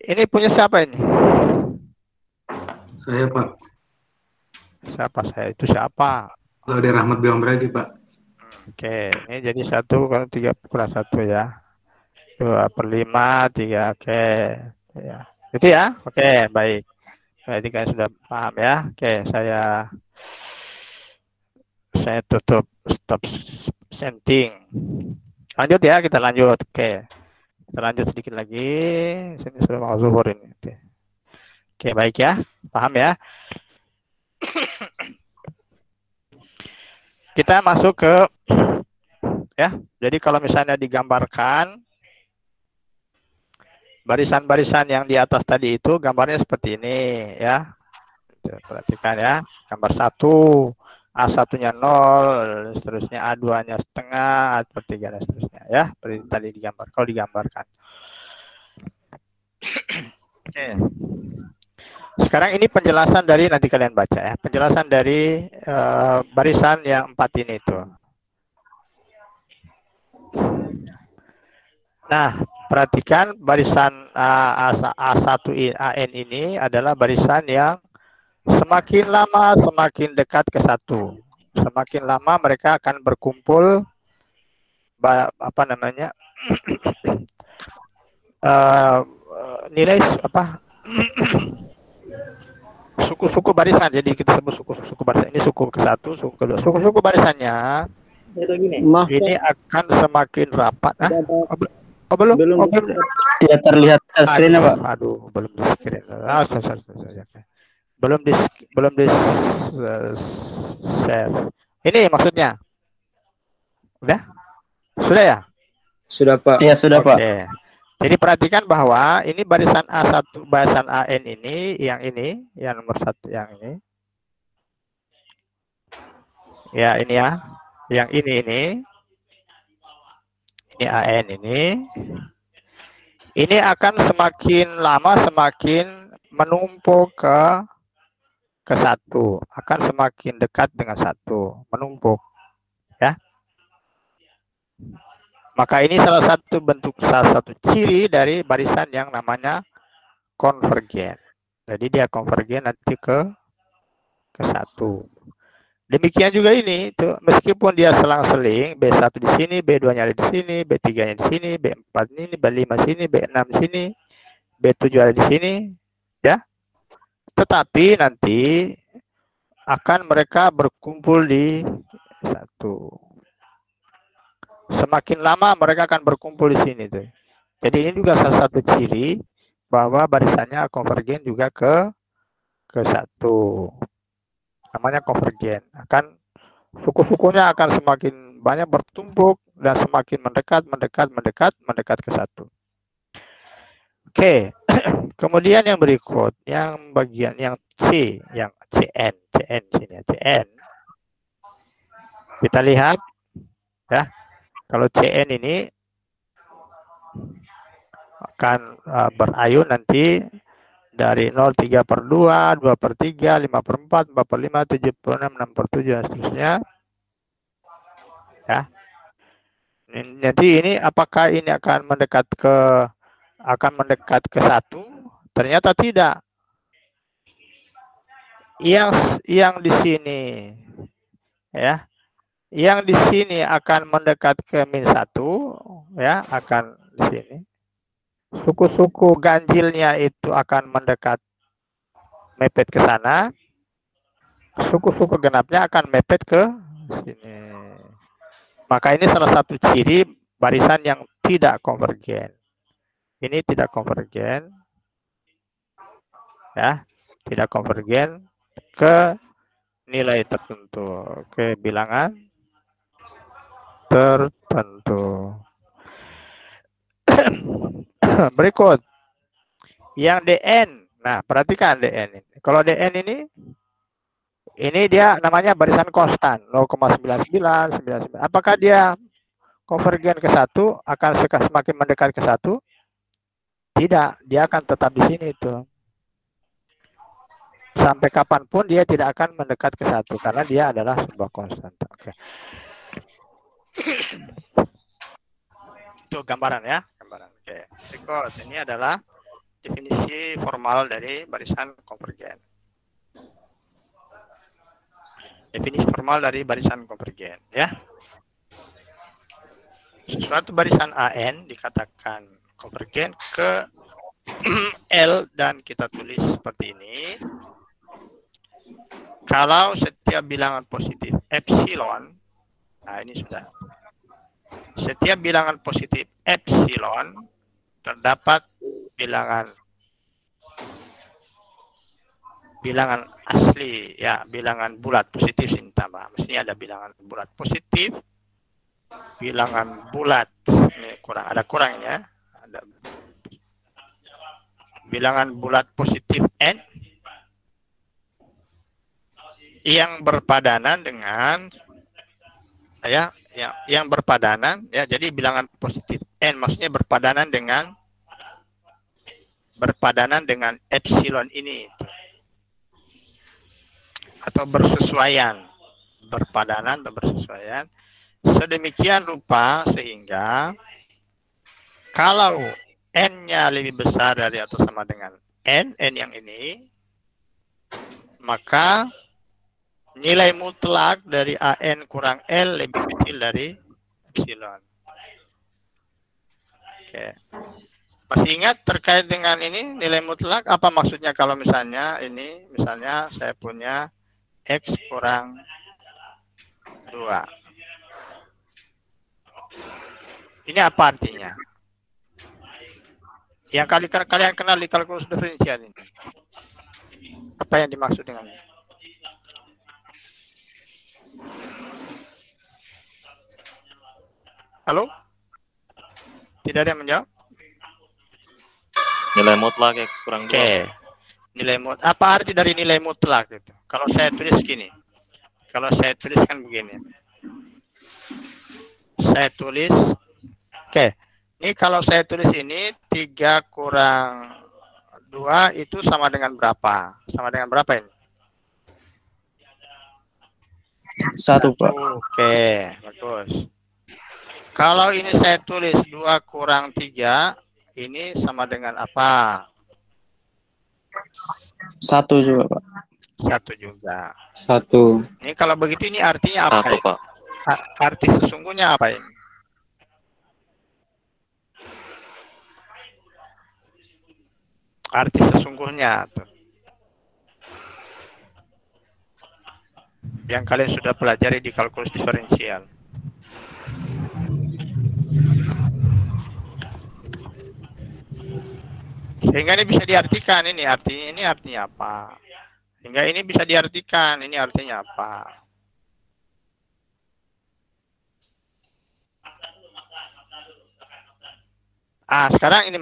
Ini punya siapa ini? Saya, Pak. Siapa saya? Itu siapa? Laude Rahmat Biombradi, Pak. Oke, ini jadi 1 kalau 3 kurang 1 ya. 2/5, 3, oke. Ya. Itu ya? Oke, baik. Berarti kalian sudah paham ya. Oke, saya tutup stop sending. Lanjut ya, kita lanjut. Oke. Kita lanjut sedikit lagi. Sini sudah mau zuhur ini. Oke, baik ya. Paham ya? Kita masuk ke ya. Jadi kalau misalnya digambarkan barisan-barisan yang di atas tadi itu gambarnya seperti ini ya. Perhatikan ya. Gambar 1, A1-nya 0, seterusnya A2-nya setengah, A3 dan seterusnya ya. Seperti tadi digambar. Kalau digambarkan. Oke. Sekarang ini penjelasan dari, nanti kalian baca ya, penjelasan dari barisan yang 4 ini tuh. Nah, perhatikan barisan A1AN ini adalah barisan yang semakin lama semakin dekat ke 1. Semakin lama mereka akan berkumpul apa namanya? Nilai apa? Suku-suku barisan, jadi kita sebut suku-suku barisan. Ini suku ke 1, suku kedua. Suku-suku barisannya ini akan semakin rapat. Belum. Tidak terlihat screen-nya, Pak. Aduh, belum di screen. Belum di share. Ini maksudnya. Sudah ya? Sudah, Pak. Iya, sudah, Pak. Jadi perhatikan bahwa ini barisan A1, barisan AN ini, yang nomor 1 yang ini. Ya, ini ya. Yang ini. Ini AN ini. Ini akan semakin lama semakin menumpuk ke satu, akan semakin dekat dengan satu, menumpuk, ya. Maka ini salah satu ciri dari barisan yang namanya konvergen. Jadi dia konvergen nanti ke satu. Demikian juga ini, tuh, meskipun dia selang-seling, B1 di sini, B2-nya ada di sini, B3-nya di sini, B4 ini, B5 sini, B6 di sini, B7 ada di sini, ya. Tetapi nanti akan mereka berkumpul di satu. Semakin lama mereka akan berkumpul di sini tuh. Jadi ini juga salah satu ciri bahwa barisannya konvergen juga ke satu. Namanya konvergen. Akan suku-sukunya akan semakin banyak bertumpuk dan semakin mendekat ke satu. Oke. Kemudian yang berikut, yang bagian yang C, yang CN sini, CN. Kita lihat, ya. Kalau CN ini akan berayun nanti dari 0,3/2, 2/3, 5/4, 4/5, 7/6, 6/7, dan seterusnya. Ya. Jadi ini apakah ini akan mendekat ke satu? Ternyata tidak. Yang di sini, ya, yang di sini akan mendekat ke -1, ya, akan di sini. Suku-suku ganjilnya itu akan mepet ke sana. Suku-suku genapnya akan mepet ke sini. Maka ini salah satu ciri barisan yang tidak konvergen. Ini tidak konvergen, ya, tidak konvergen ke nilai tertentu, ke bilangan tertentu. Berikut yang DN. Nah, perhatikan DN ini. Kalau DN ini dia namanya barisan konstan 0,9999. Apakah dia konvergen ke satu, akan semakin mendekat ke satu? Tidak, dia akan tetap di sini itu. Sampai kapanpun dia tidak akan mendekat ke satu karena dia adalah sebuah konstan. Oke. Itu gambaran, ya. Oke, berikut ini adalah definisi formal dari barisan konvergen. Definisi formal dari barisan konvergen, ya. Suatu barisan AN dikatakan konvergen ke L dan kita tulis seperti ini. Kalau setiap bilangan positif epsilon, nah ini sudah. Setiap bilangan positif epsilon terdapat bilangan asli, ya, bilangan bulat positif sini tambah. Mestinya ada bilangan bulat positif, bilangan bulat ini ada kurangnya, ada bilangan bulat positif n yang berpadanan dengan yang berpadanan, ya, jadi bilangan positif n maksudnya berpadanan dengan epsilon ini atau bersesuaian, berpadanan atau bersesuaian sedemikian rupa sehingga kalau n-nya lebih besar dari atau sama dengan n yang ini, maka nilai mutlak dari AN kurang L lebih kecil dari epsilon. Oke. Masih ingat terkait dengan ini nilai mutlak apa maksudnya kalau misalnya ini, misalnya saya punya X kurang 2. Ini apa artinya? Yang kalian kenal di kalkulus diferensial ini. Apa yang dimaksud dengan ini? Halo? Tidak ada yang menjawab? Nilai mutlak X kurang 2. Oke. Nilai mutlak. Apa arti dari nilai mutlak itu? Kalau saya tulis gini. Kalau saya tuliskan begini. Saya tulis. Oke. Ini kalau saya tulis ini 3 kurang 2 itu sama dengan berapa? Sama dengan berapa ini? 1, Pak. Oke, bagus. Kalau ini saya tulis 2 kurang 3, ini sama dengan apa? 1 juga, Pak. 1 juga. 1. Ini kalau begitu ini artinya apa? 1, Pak. Arti sesungguhnya apa ini? Arti sesungguhnya tuh. Yang kalian sudah pelajari di kalkulus diferensial. Sehingga ini bisa diartikan, ini artinya apa? Sehingga ini bisa diartikan, ini artinya apa? Sekarang ini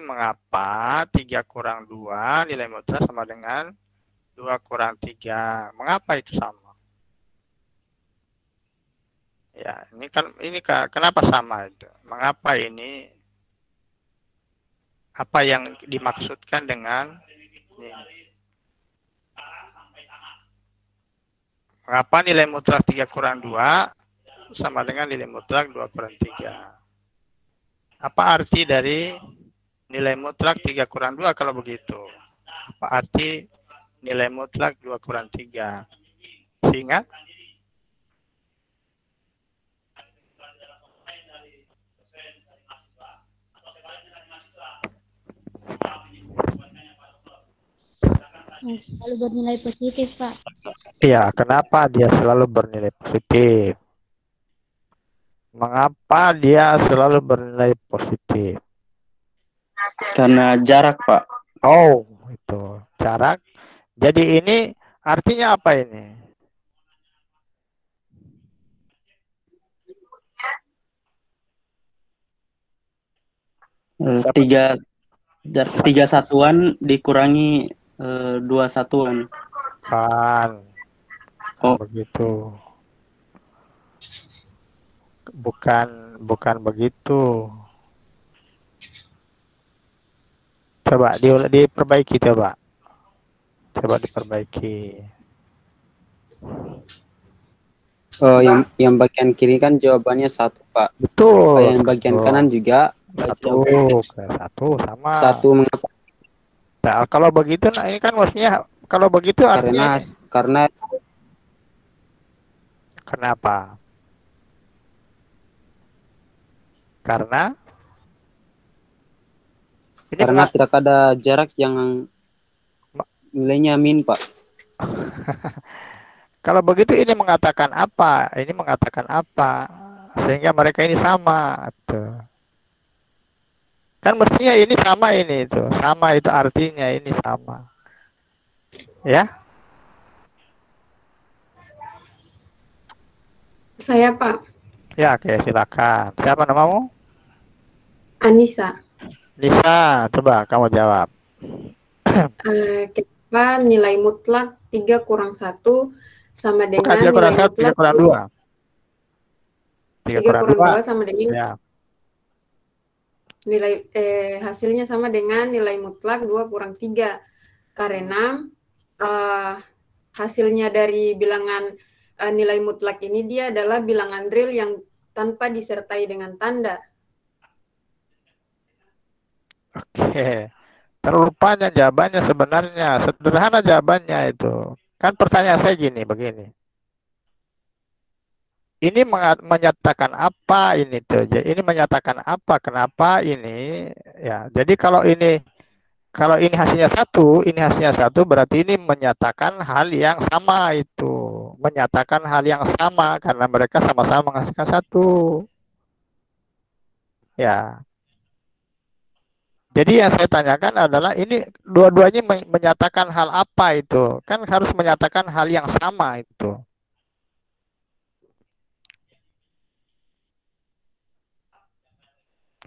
mengapa 3 kurang 2 nilai mutlak sama dengan 2 kurang 3. Mengapa itu sama? Ya, ini kenapa sama itu? Mengapa ini? Apa yang dimaksudkan dengan ini? Mengapa nilai mutlak 3 kurang 2 sama dengan nilai mutlak 2 kurang 3? Apa arti dari nilai mutlak 3 kurang 2 kalau begitu? Apa arti nilai mutlak 2 kurang 3? Ingat? Selalu bernilai positif, Pak. Iya, kenapa dia selalu bernilai positif? Mengapa dia selalu bernilai positif? Karena jarak, Pak. Oh, itu jarak. Jadi ini artinya apa ini? Tiga satuan dikurangi 2 satuan. Kan. Oh, begitu. Bukan begitu. Coba diperbaiki coba. Coba diperbaiki. Oh, yang bagian kiri kan jawabannya 1, Pak. Betul. Yang bagian kanan juga 1 sama. 1 mengapa? Nah, kalau begitu, nah ini kan maksudnya kalau begitu artinya karena kenapa? Karena tidak ada jarak yang nilainya min, Pak. Kalau begitu ini mengatakan apa? Ini mengatakan apa? Sehingga mereka ini sama. Tuh. Kan mestinya ini sama ini itu. Sama itu artinya ini sama. Ya? Saya, Pak. Ya, oke, silakan. Siapa namamu? Anissa. Nisa, coba kamu jawab. Kenapa nilai mutlak 3 kurang 1 sama dengan Bukan 3 kurang 1, 3 kurang 2. 3 kurang 2 sama dengan ya. Nilai hasilnya sama dengan nilai mutlak 2 kurang 3. Karena hasilnya dari bilangan nilai mutlak ini dia adalah bilangan real yang tanpa disertai dengan tanda. Oke. Terlupanya jawabannya sebenarnya. Sederhana jawabannya itu. Kan pertanyaan saya begini. Ini menyatakan apa ini tuh? Ini menyatakan apa? Kenapa ini? Ya, jadi kalau ini hasilnya 1, ini hasilnya 1, berarti ini menyatakan hal yang sama itu. Menyatakan hal yang sama karena mereka sama-sama menghasilkan 1. Ya. Jadi yang saya tanyakan adalah ini dua-duanya menyatakan hal apa itu? Kan harus menyatakan hal yang sama itu.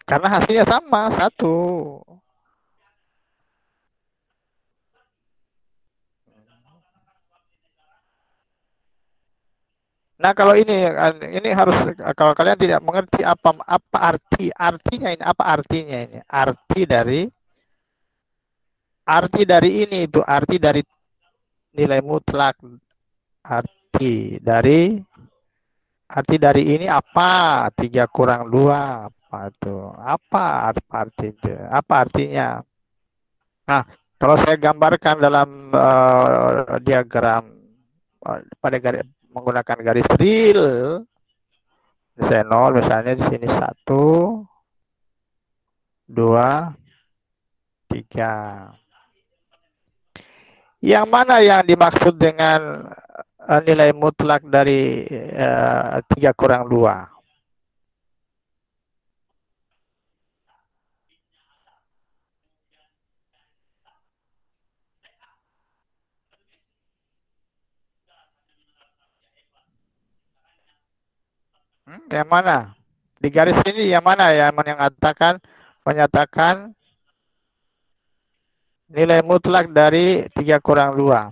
Karena hasilnya sama, 1. Nah, kalau ini harus, kalau kalian tidak mengerti apa artinya ini, apa artinya ini? Arti dari ini itu, arti dari nilai mutlak, arti dari ini apa? 3 kurang 2 apa itu? Apa arti itu? Apa artinya? Nah, kalau saya gambarkan dalam diagram pada menggunakan garis real, saya 0 misalnya di sini 1, 2, 3. Yang mana yang dimaksud dengan nilai mutlak dari 3 kurang 2? Yang mana? Di garis ini yang mana yang menyatakan nilai mutlak dari 3 kurang 2?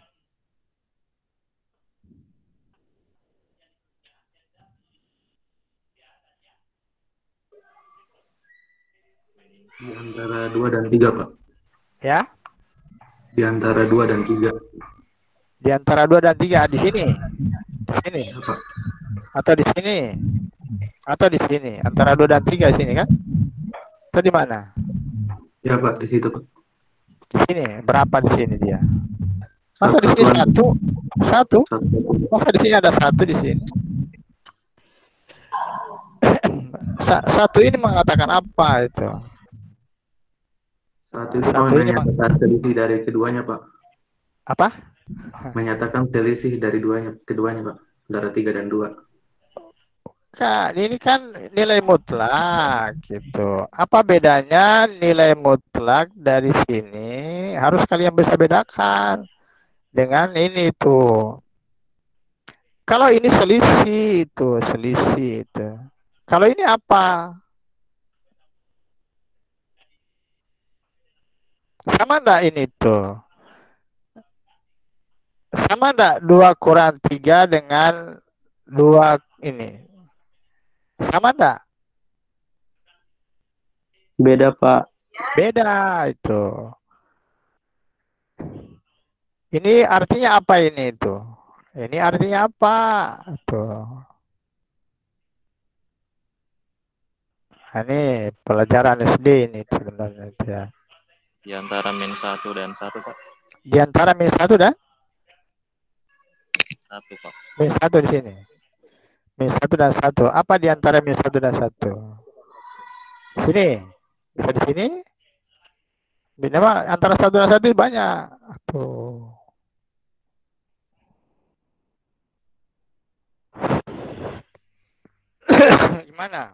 Di antara 2 dan 3, Pak. Ya? Di antara 2 dan 3. Di antara 2 dan 3 di sini. Di sini. Apa? Atau di sini. Atau di sini. Antara 2 dan 3 di sini kan? Atau di mana? Ya, Pak, di situ, Pak. Di sini. Berapa di sini dia? Masa di sini 1? 1? Masa di sini ada 1 di sini? 1 ini mengatakan apa itu? 1 itu menyatakan selisih dari keduanya, Pak. Apa? Menyatakan selisih dari keduanya, Pak. Antara 3 dan 2. Kan ini kan nilai mutlak gitu. Apa bedanya nilai mutlak dari sini? Harus kalian bisa bedakan dengan ini tuh. Kalau ini selisih itu. Kalau ini apa? Sama enggak ini tuh? Sama enggak 2 kurang 3 dengan 2 ini? Sama enggak? Beda, Pak. Beda itu. Ini artinya apa ini itu? Ini artinya apa? Tuh. Ini pelajaran SD ini sebenarnya ya. Di antara -1 dan 1, Pak. Di antara -1 dan 1, Pak. -1 di sini. -1 dan 1. Apa di antara -1 dan 1? Sini. Bisa di sini? Minimal antara 1 dan 1 banyak. Tuh. Gimana?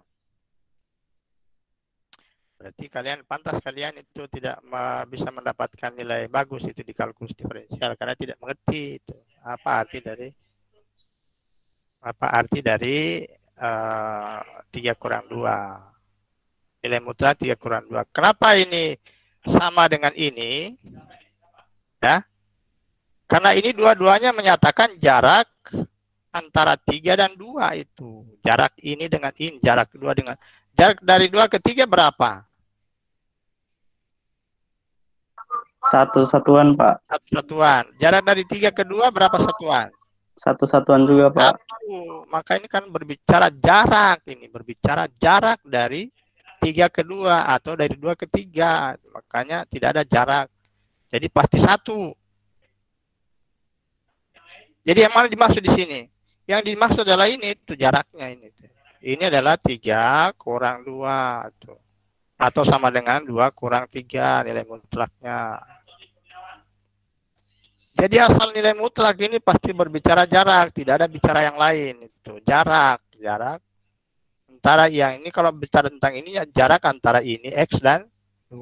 Berarti pantas kalian itu tidak bisa mendapatkan nilai bagus itu di kalkulus diferensial karena tidak mengerti itu. Apa arti dari 3 kurang 2. Nilai mutlak 3 kurang 2. Kenapa ini sama dengan ini? Ya. Karena ini dua-duanya menyatakan jarak antara 3 dan 2 itu. Jarak ini dengan ini, jarak dari 2 ke 3 berapa? 1 satuan, Pak. 1 satuan. Jarak dari 3 ke 2 berapa satuan? 1 satuan juga, Pak. 1. Maka ini kan berbicara jarak ini, berbicara jarak dari 3 ke 2 atau dari 2 ke 3. Makanya tidak ada jarak. Jadi pasti 1. Jadi yang mana dimaksud di sini? Yang dimaksud adalah ini itu jaraknya ini. Ini adalah 3 kurang 2 tuh. Atau sama dengan 2 kurang 3 nilai mutlaknya. Jadi asal nilai mutlak ini pasti berbicara jarak, tidak ada bicara yang lain itu. Jarak antara yang ini, kalau bicara tentang ini ya jarak antara ini X dan 2.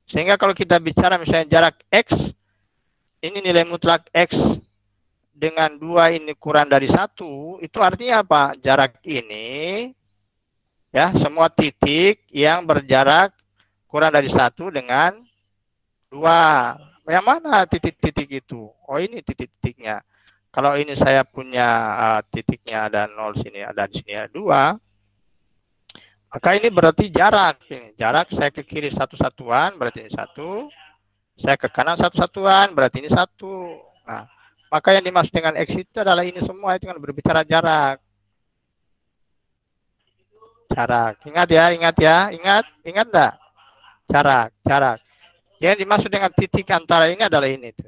Sehingga kalau kita bicara misalnya jarak X, ini nilai mutlak X dengan 2 ini kurang dari 1, itu artinya apa? Jarak ini ya, semua titik yang berjarak kurang dari 1 dengan 2. Yang mana titik-titik itu? Oh, ini titik-titiknya. Kalau ini saya punya titiknya ada 0 sini, ada di sini ada 2, maka ini berarti jarak. Ini jarak saya ke kiri 1 satuan, berarti ini 1. Saya ke kanan 1 satuan, berarti ini 1. Nah, maka yang dimaksud dengan X itu adalah ini semua, itu kan berbicara jarak. Jarak. Ingat ya, ingat enggak? Jarak. Yang dimaksud dengan titik antara ini adalah ini tuh.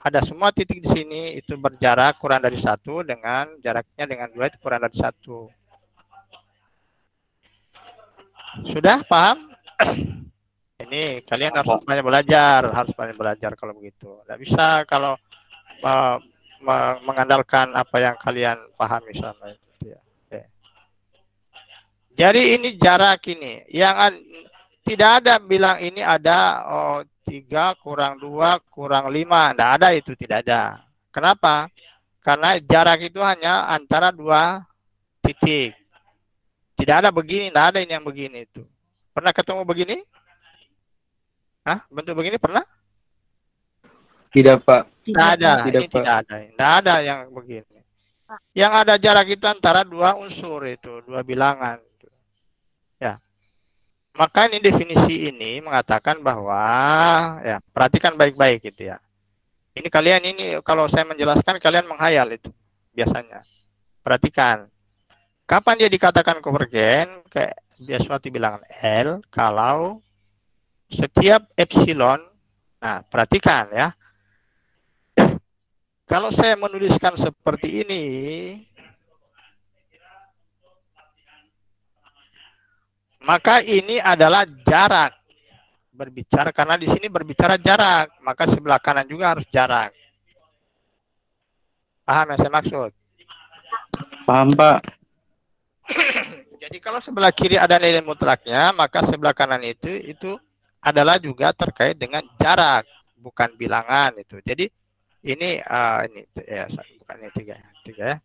Ada semua titik di sini itu berjarak kurang dari 1 dengan jaraknya dengan 2 itu kurang dari 1. Sudah paham? Ini kalian harus banyak belajar kalau begitu. Tidak bisa kalau mengandalkan apa yang kalian pahami sama itu ya. Oke. Jadi ini jarak ini yang tidak ada bilang ini ada 3 kurang 2 kurang 5. Tidak ada itu, tidak ada. Kenapa? Karena jarak itu hanya antara 2 titik. Tidak ada begini, tidak ada ini yang begini itu. Pernah ketemu begini? Hah? Bentuk begini pernah? Tidak, Pak. Tidak ada. Tidak, Ini tidak ada. Tidak ada yang begini. Yang ada jarak itu antara 2 unsur itu, 2 bilangan. Ya. Maka ini definisi ini mengatakan bahwa ya perhatikan baik-baik gitu ya. Ini kalian ini kalau saya menjelaskan kalian menghayal itu biasanya. Perhatikan. Kapan dia dikatakan konvergen? Kayak dia suatu bilangan L kalau setiap epsilon. Nah, perhatikan ya. Kalau saya menuliskan seperti ini, maka ini adalah jarak berbicara karena di sini berbicara jarak, maka sebelah kanan juga harus jarak. Paham yang saya maksud? Paham, Pak. Jadi kalau sebelah kiri ada nilai mutlaknya, maka sebelah kanan itu adalah juga terkait dengan jarak, bukan bilangan itu. Jadi ini ya bukan ini 3 ya.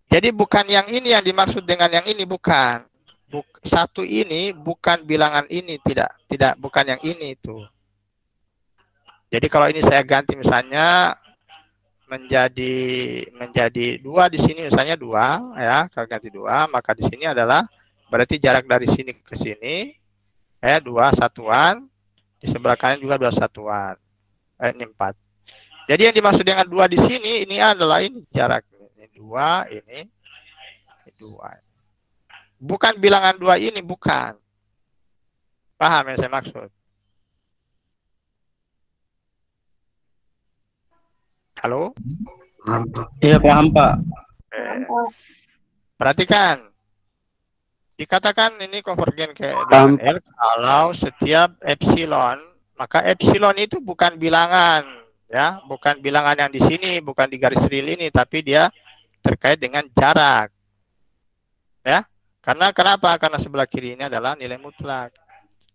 Jadi bukan yang ini yang dimaksud dengan yang ini, bukan. Satu ini bukan bilangan ini, tidak bukan yang ini itu. Jadi kalau ini saya ganti misalnya menjadi 2 di sini misalnya 2 ya, kalau ganti 2 maka di sini adalah berarti jarak dari sini ke sini 2 satuan, di sebelah kanan juga 2 satuan. Ini 4. Jadi yang dimaksud dengan 2 di sini ini adalah ini jarak ini 2 ini 2. Bukan bilangan 2 ini, bukan. Paham yang saya maksud? Halo? Iya, paham, Pak. Perhatikan. Dikatakan ini konvergen ke dengan L kalau setiap epsilon, maka epsilon itu bukan bilangan, ya, bukan bilangan yang di sini, bukan di garis real ini, tapi dia terkait dengan jarak. Ya. Karena kenapa? Karena sebelah kiri ini adalah nilai mutlak.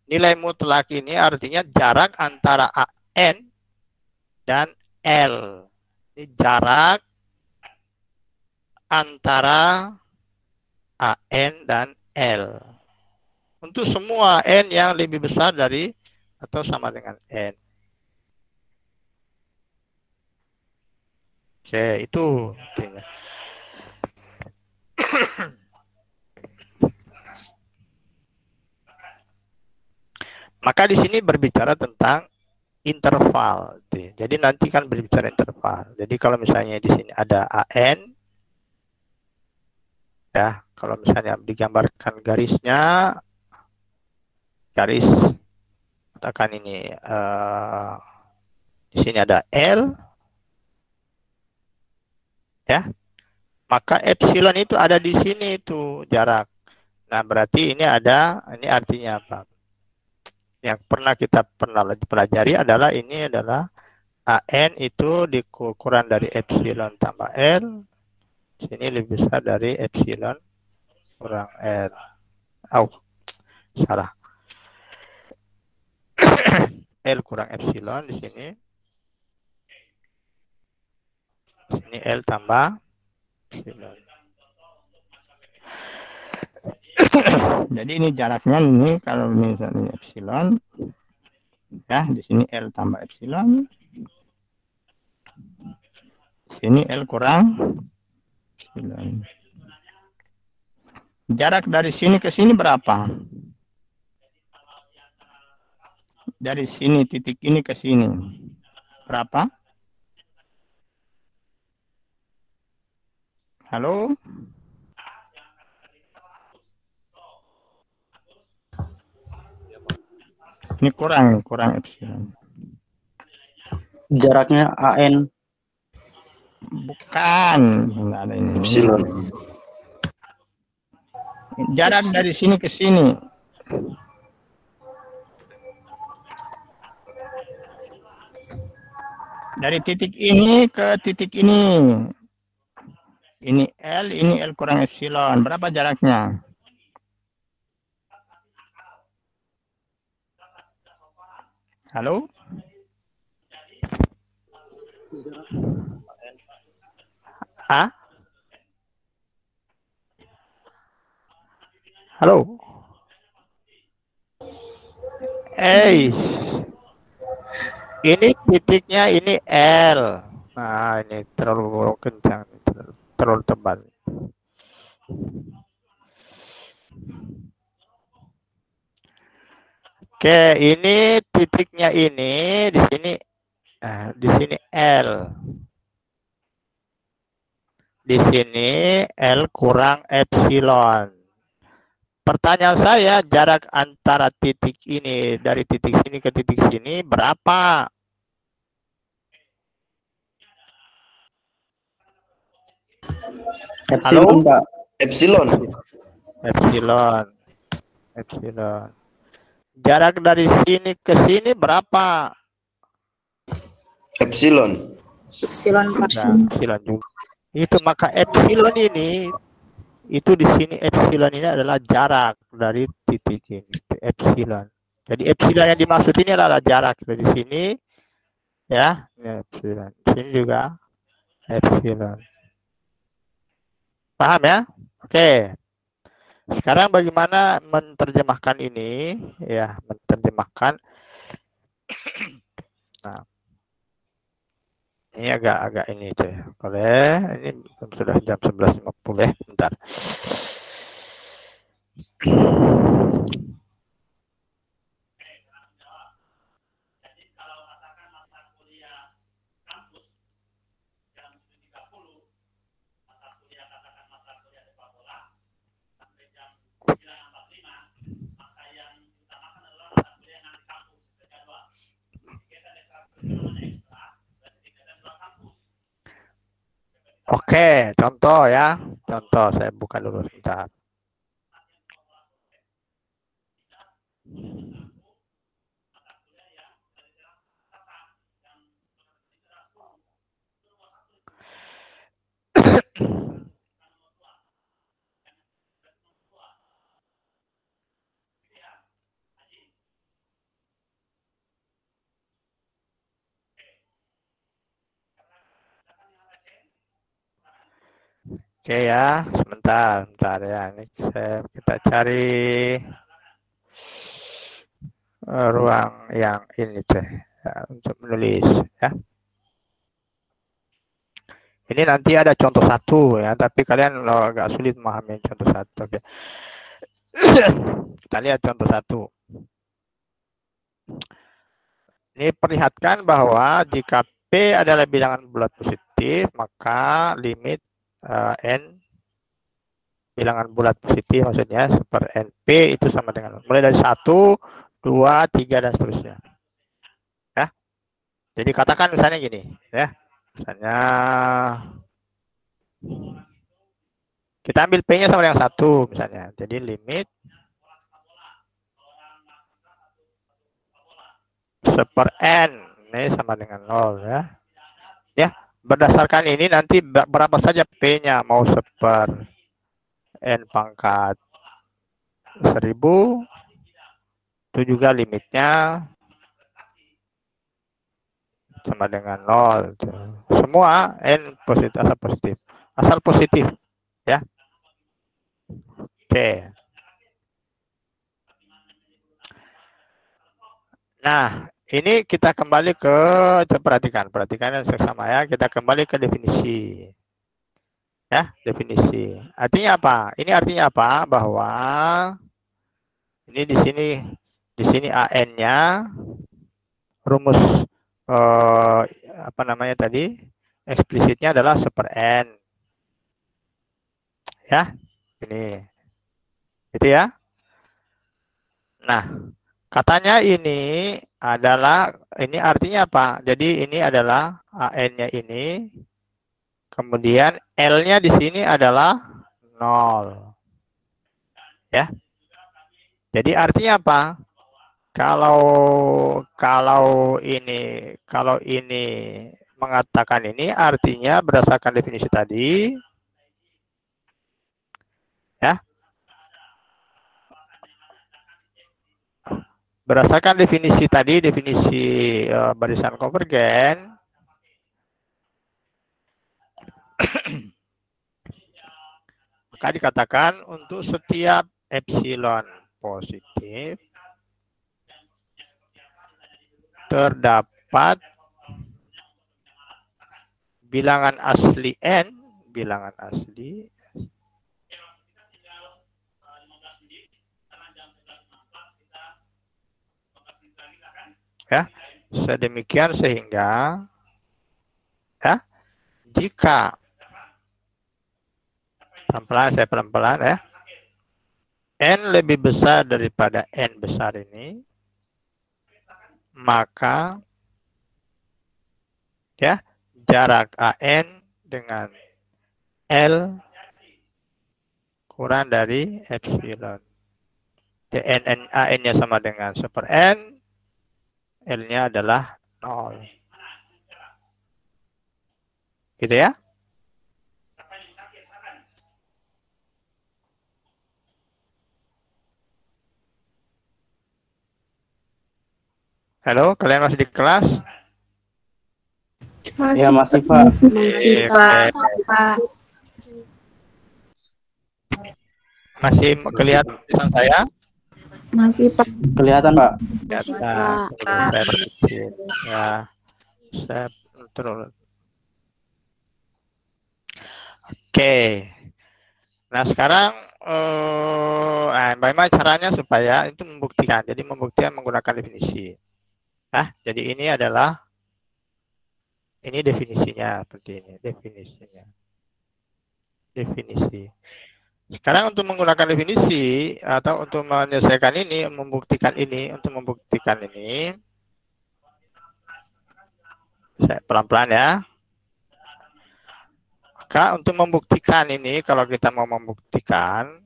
Nilai mutlak ini artinya jarak antara AN dan L. Ini jarak antara AN dan L. Untuk semua N yang lebih besar dari atau sama dengan N. Oke, itu. Maka di sini berbicara tentang interval. Jadi nanti kan berbicara interval. Jadi kalau misalnya di sini ada AN, ya, kalau misalnya digambarkan garisnya, garis, katakan ini di sini ada L, ya, maka epsilon itu ada di sini itu jarak. Nah berarti ini artinya apa? Yang kita pernah pelajari adalah ini adalah AN itu dikurang dari epsilon tambah L. Sini lebih besar dari epsilon kurang R. Salah. L kurang epsilon di sini. Sini L tambah epsilon. Jadi ini jaraknya ini kalau misalnya epsilon, ya di sini L tambah epsilon. Sini L kurang 9. Jarak dari sini ke sini berapa? Dari sini, titik ini ke sini. Berapa? Halo? Ini kurang epsilon. Jaraknya AN. Bukan, enggak ada ini. Epsilon. Jarak dari sini ke sini. Dari titik ini ke titik ini. Ini L kurang epsilon. Berapa jaraknya? Halo? Ah? Halo? Ini titiknya ini L. Nah, ini terlalu kencang, terlalu tebal. Oke, ini titiknya ini di sini. Di sini L. Di sini L kurang epsilon. Pertanyaan saya, jarak antara titik ini dari titik sini ke titik sini berapa? Epsilon, Pak. Epsilon. Jarak dari sini ke sini berapa? Epsilon. Epsilon juga. Itu maka epsilon ini itu di sini epsilon ini adalah jarak dari titik ini, epsilon. Jadi epsilon yang dimaksud ini adalah jarak dari sini, ya, epsilon. Sini juga epsilon. Paham ya? Oke. Sekarang bagaimana menerjemahkan ini? Ya, menerjemahkan. Nah, ini agak ini itu ya. Boleh, ini sudah jam 11.50 ya. Bentar. Oke, contoh ya. Contoh, saya buka dulu sebentar. Oke ya, sebentar ya. Ini kita cari ruang yang ini teh ya, untuk menulis ya. Ini nanti ada contoh satu ya, tapi kalian agak sulit memahami contoh satu. Oke. Kita lihat contoh satu. Ini perlihatkan bahwa jika P adalah bilangan bulat positif, maka limit N bilangan bulat positif maksudnya super NP itu sama dengan mulai dari 1, 2, 3 dan seterusnya. Ya. Jadi katakan misalnya gini, ya. Misalnya kita ambil P-nya sama dengan 1 misalnya. Jadi limit super N ini sama dengan 0 ya. Ya. Berdasarkan ini nanti berapa saja P-nya, mau super N pangkat 1000, itu juga limitnya sama dengan 0. Semua N positif, asal positif ya. Oke. Nah, ini kita kembali ke, perhatikan yang seksama ya, kita kembali ke definisi. Ya, definisi. Artinya apa? Ini artinya apa? Bahwa ini di sini AN-nya rumus apa namanya tadi? Eksplisitnya adalah 1/n. Ya, ini. Itu ya. Nah, katanya ini artinya apa? Jadi ini adalah AN-nya ini, kemudian L-nya di sini adalah 0. Ya. Jadi artinya apa? Kalau ini mengatakan ini, artinya berdasarkan definisi tadi, ya. Berdasarkan definisi tadi, definisi barisan konvergen, maka dikatakan untuk setiap epsilon positif terdapat bilangan asli n, ya, sedemikian sehingga ya, jika pelan-pelan ya, n lebih besar daripada n besar ini, maka ya jarak AN dengan L kurang dari epsilon. AN-nya sama dengan 1/n, L-nya adalah 0. Gitu ya. Halo, kalian masih di kelas? Ya, masih, Pak. Masih, Pak. Masih kelihatan tulisan saya? Masih, Pak. Kelihatan, Pak. Masih, Pak. Saya perkecil. Ya, saya terus. Oke. Nah, sekarang bagaimana caranya supaya itu membuktikan? Jadi membuktikan menggunakan definisi. Nah, jadi ini definisinya seperti ini, definisi. Sekarang untuk menggunakan definisi atau untuk menyelesaikan ini, membuktikan ini, saya pelan-pelan ya. Maka untuk membuktikan ini, kalau kita mau membuktikan,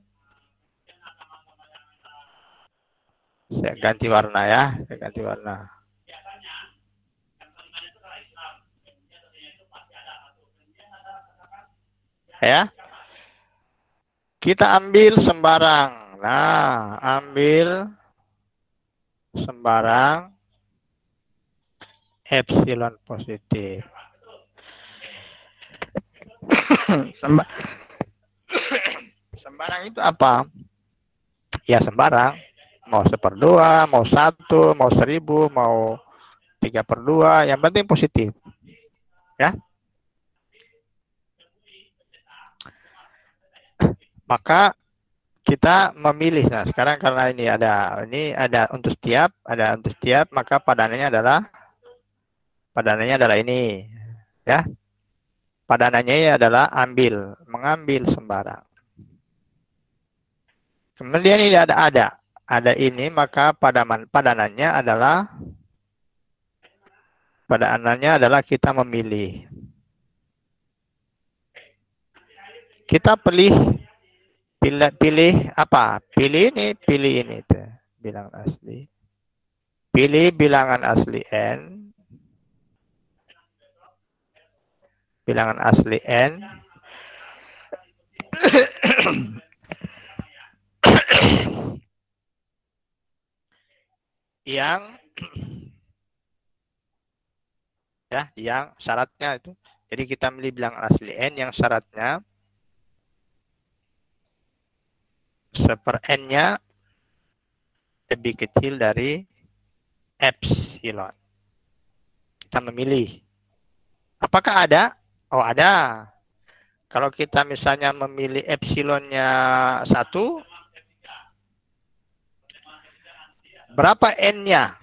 saya ganti warna ya, Ya, kita ambil sembarang. Nah, ambil sembarang epsilon positif. Sembarang itu apa? Ya sembarang. Mau 1/2, mau 1, mau 1000, mau 3/2, yang penting positif. Ya. Maka kita memilih. Nah, sekarang karena ini ada untuk setiap, maka padanannya adalah ini, ya. Padanannya adalah mengambil sembarang. Kemudian ini ada ini, maka padanannya adalah kita memilih. Kita pilih apa? Pilih ini tuh, bilangan asli. Pilih bilangan asli n. Bilangan asli n. yang syaratnya itu. Jadi kita milih bilangan asli n yang syaratnya 1/n-nya lebih kecil dari epsilon. epsilon. Kita memilih. Apakah ada? Oh, ada. Kalau kita misalnya memilih epsilonnya 1, berapa n-nya?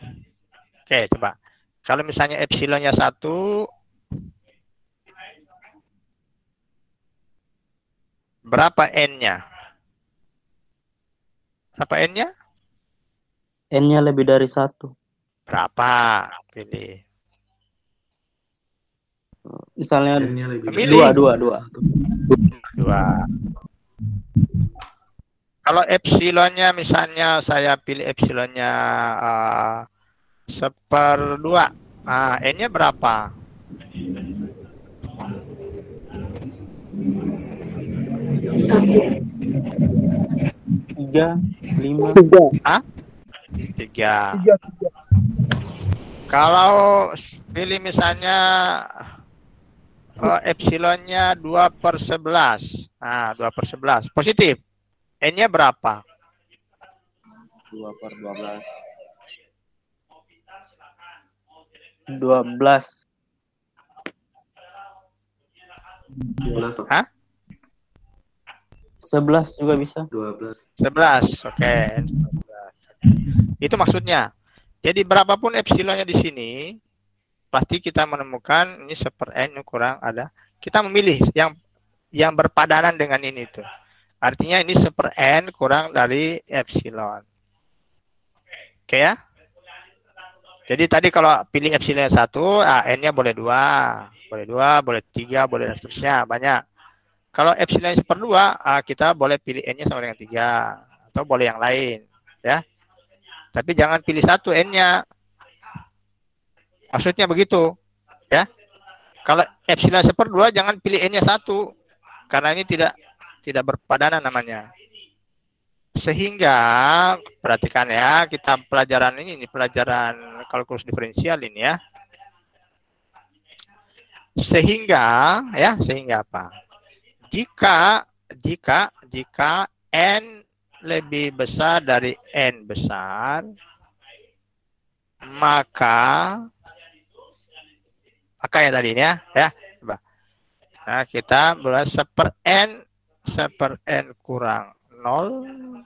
Oke, coba. Kalau misalnya epsilonnya 1, berapa n-nya? Berapa n-nya? N-nya lebih dari 1. Berapa? Pilih. Misalnya Pilih. 2. Kalau epsilonnya misalnya saya pilih epsilonnya 1/2. Nah, n-nya berapa? 3, 5. Hah? 3. Kalau pilih misalnya epsilonnya 2/11. Nah, 2/11. Positif. N-nya berapa? 2/12. 12. Hah? 11 juga bisa. 11. Oke. Itu maksudnya. Jadi berapapun epsilonnya di sini, pasti kita menemukan ini 1/n kurang ada. Kita memilih yang berpadanan dengan ini tuh. Artinya ini 1/n kurang dari epsilon. Oke ya? Jadi tadi kalau pilih epsilon 1, n-nya boleh 2. Boleh 2, boleh 3, boleh dan seterusnya. Banyak. Kalau epsilon 1/2, kita boleh pilih n-nya sama dengan 3. Atau boleh yang lain. Ya. Tapi jangan pilih 1 n-nya. Maksudnya begitu. Ya. Kalau epsilon 1/2, jangan pilih n-nya 1. Karena ini tidak berpadanan namanya. Sehingga, perhatikan ya, kita pelajaran ini pelajaran kalkulus diferensial ini ya. Sehingga apa? Jika n lebih besar dari n besar, maka ya tadi ini ya, coba. Nah, kita boleh 1/n kurang 0.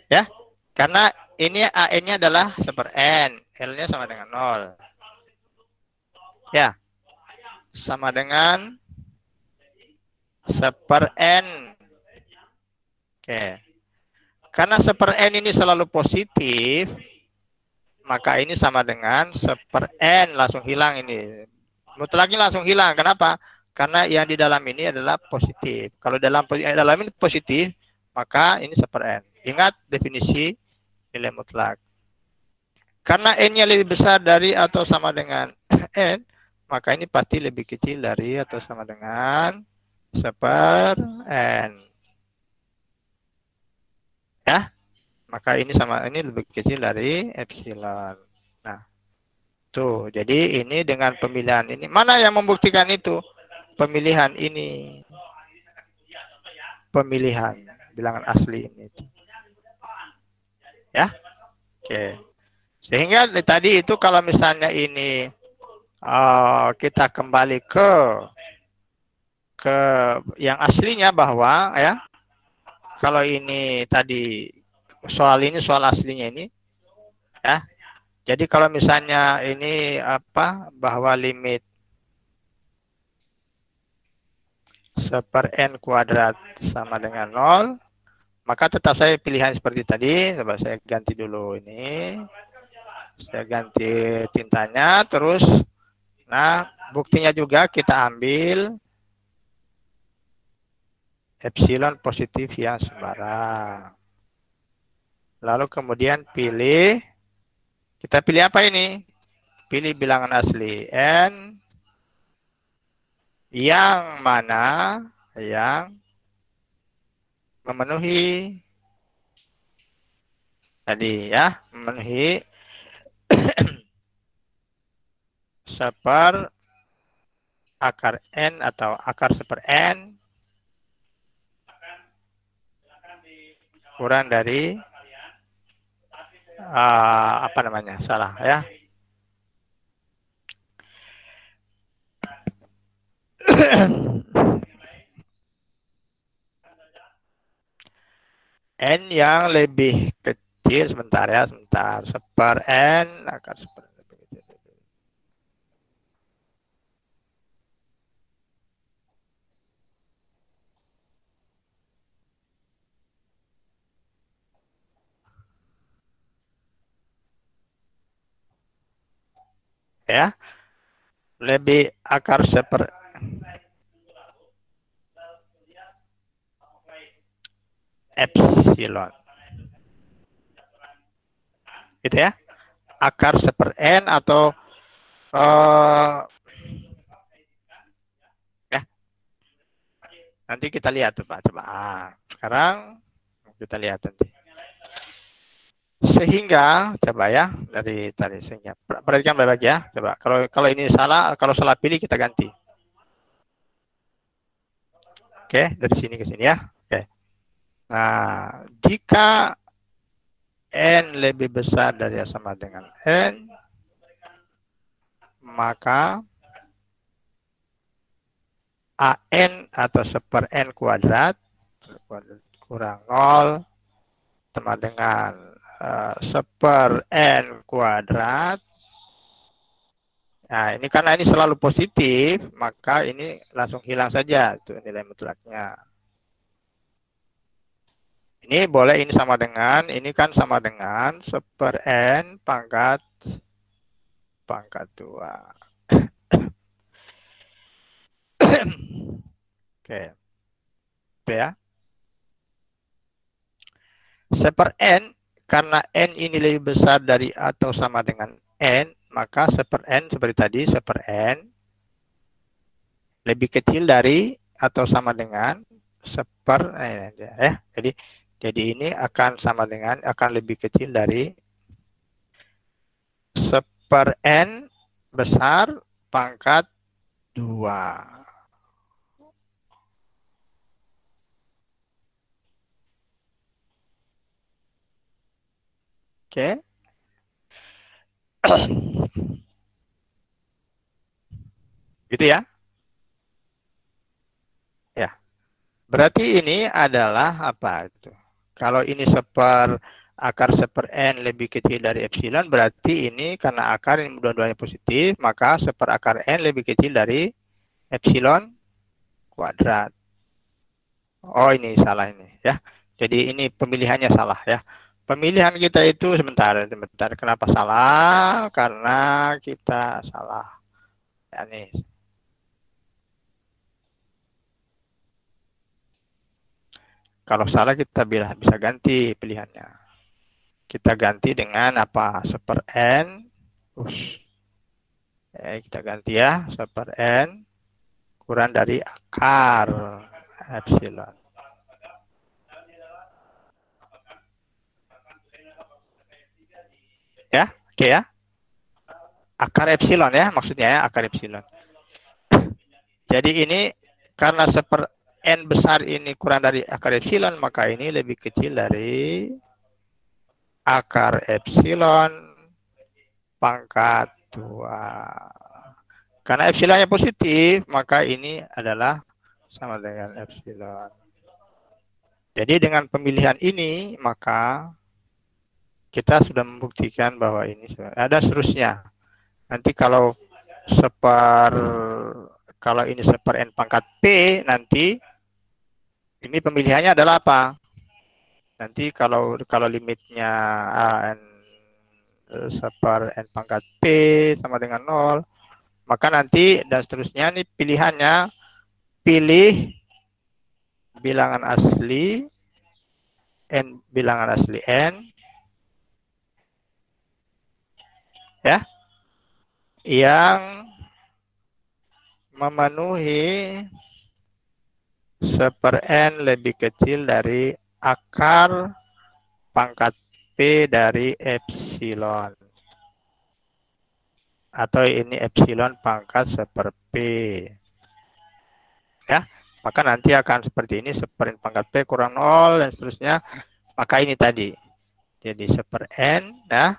Ya, karena ini AN-nya adalah 1/n, L-nya sama dengan 0. Ya, sama dengan 1/n. Oke. Karena 1/n ini selalu positif, maka ini sama dengan 1/n, langsung hilang ini. Mutlaknya langsung hilang. Kenapa? Karena yang di dalam ini adalah positif. Kalau dalam ini positif, maka ini 1/n. Ingat definisi nilai mutlak. Karena n-nya lebih besar dari atau sama dengan n, maka ini pasti lebih kecil dari atau sama dengan 1/n. Ya, maka ini lebih kecil dari epsilon. Nah, tuh, jadi ini dengan pemilihan ini. Mana yang membuktikan itu? Pemilihan ini. Pemilihan bilangan asli ini. Ya, oke. Sehingga tadi itu kalau misalnya ini kita kembali ke yang aslinya bahwa ya, kalau ini tadi soal aslinya ini ya. Jadi kalau misalnya ini bahwa limit 1/n kuadrat sama dengan 0, maka tetap saya pilihan seperti tadi. Coba saya ganti dulu ini. Saya ganti tintanya terus. Nah, buktinya juga kita ambil epsilon positif yang sembarang. Lalu kemudian kita pilih apa ini? Pilih bilangan asli n yang mana yang memenuhi tadi ya, memenuhi 1/n atau akar 1/n kurang dari apa namanya, salah ya. N yang lebih kecil, sebentar ya, sebentar. Seper N akar seper N lebih kecil. Ya, lebih akar seper epsilon. Gitu ya. Akar seper N atau ya. Nanti kita lihat tuh Pak, coba. Sekarang kita lihat nanti. Sehingga coba ya dari tadi, sehingga perhatikan baik-baik ya. Coba kalau ini salah, kalau salah pilih kita ganti. Oke, dari sini ke sini ya. Oke. Nah, jika N lebih besar dari atau sama dengan N, maka AN atau seper N kuadrat kurang 0 sama dengan seper N kuadrat. Nah, ini karena ini selalu positif, maka ini langsung hilang saja tuh nilai mutlaknya. Ini boleh ini sama dengan, ini kan sama dengan seper N pangkat 2. Oke. Itu ya. Seper N, karena N ini lebih besar dari atau sama dengan N, maka seper N seperti tadi, seper N lebih kecil dari atau sama dengan seper ya. Jadi ini akan sama dengan, akan lebih kecil dari seper N besar pangkat 2. Oke. Gitu ya. Ya. Berarti ini adalah apa itu? Kalau ini akar seper N lebih kecil dari epsilon, berarti ini karena akar ini dua-duanya positif, maka seper akar N lebih kecil dari epsilon kuadrat. Oh, ini salah ini ya. Jadi ini pemilihannya salah ya. Pemilihan kita itu sebentar. Kenapa salah? Karena kita salah. Ya, nih. Kalau salah kita bisa ganti pilihannya. Kita ganti dengan apa? Seper N. Kita ganti ya. Seper N kurang dari akar epsilon. Ya, oke ya. Akar epsilon ya, maksudnya ya, akar epsilon. Jadi ini karena seper N besar ini kurang dari akar epsilon, maka ini lebih kecil dari akar epsilon pangkat 2. Karena epsilonnya positif, maka ini adalah sama dengan epsilon. Jadi dengan pemilihan ini, maka kita sudah membuktikan bahwa ini ada seterusnya. Nanti kalau ini seper N pangkat P, nanti ini pemilihannya adalah apa? Nanti kalau limitnya N seper N pangkat P sama dengan 0, maka nanti dan seterusnya ini pilihannya pilih bilangan asli N, bilangan asli N ya, yang memenuhi seper N lebih kecil dari akar pangkat P dari epsilon. Atau ini epsilon pangkat seper P. Ya, maka nanti akan seperti ini, seper N pangkat P kurang 0 dan seterusnya. Maka ini tadi. Jadi 1/n, nah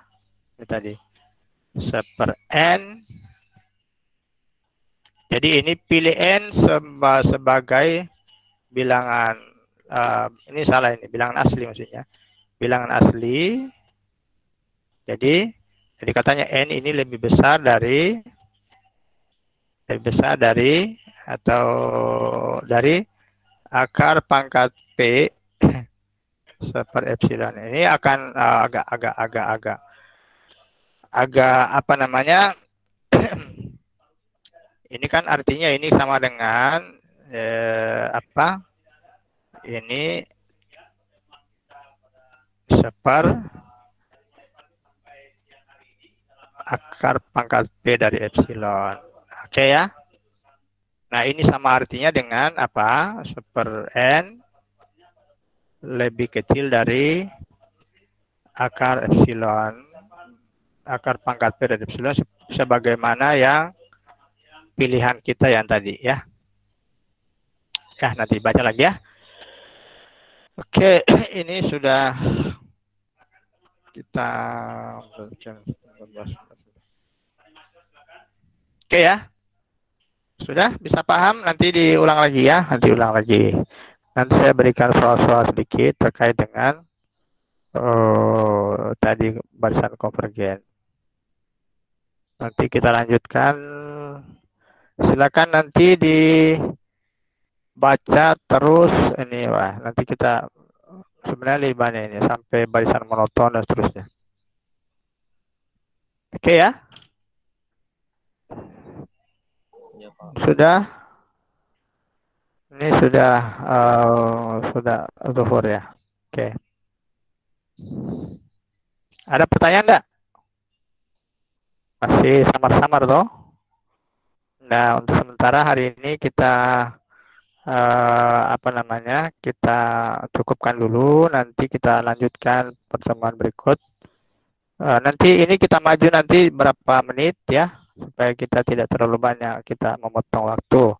ini tadi 1/n. Jadi ini pilih n sebagai bilangan, ini salah, ini bilangan asli maksudnya, bilangan asli. Jadi katanya n ini lebih besar dari atau dari akar pangkat P 1/epsilon. Ini akan agak apa namanya, ini kan artinya ini sama dengan apa, ini 1 akar pangkat P dari epsilon. Oke ya. Nah, ini sama artinya dengan apa? 1/n lebih kecil dari akar epsilon, akar pangkat P dari epsilon, sebagaimana yang pilihan kita yang tadi ya. Ya, nanti baca lagi ya. Oke, ini sudah kita oke ya. Sudah bisa paham? Nanti diulang lagi ya. Nanti ulang lagi. Nanti saya berikan soal-soal sedikit terkait dengan tadi barisan konvergen. Nanti kita lanjutkan. Silakan nanti dibaca terus ini, wah. Nanti kita sebenarnya lebih banyak ini sampai barisan monoton dan seterusnya. Oke ya. Sudah? Ini sudah zuhur ya. Oke. Ada pertanyaan enggak? Masih samar-samar toh? Nah, untuk sementara hari ini kita apa namanya? Kita cukupkan dulu, nanti kita lanjutkan pertemuan berikut. Nanti ini kita maju nanti berapa menit ya, supaya kita tidak terlalu banyak kita memotong waktu.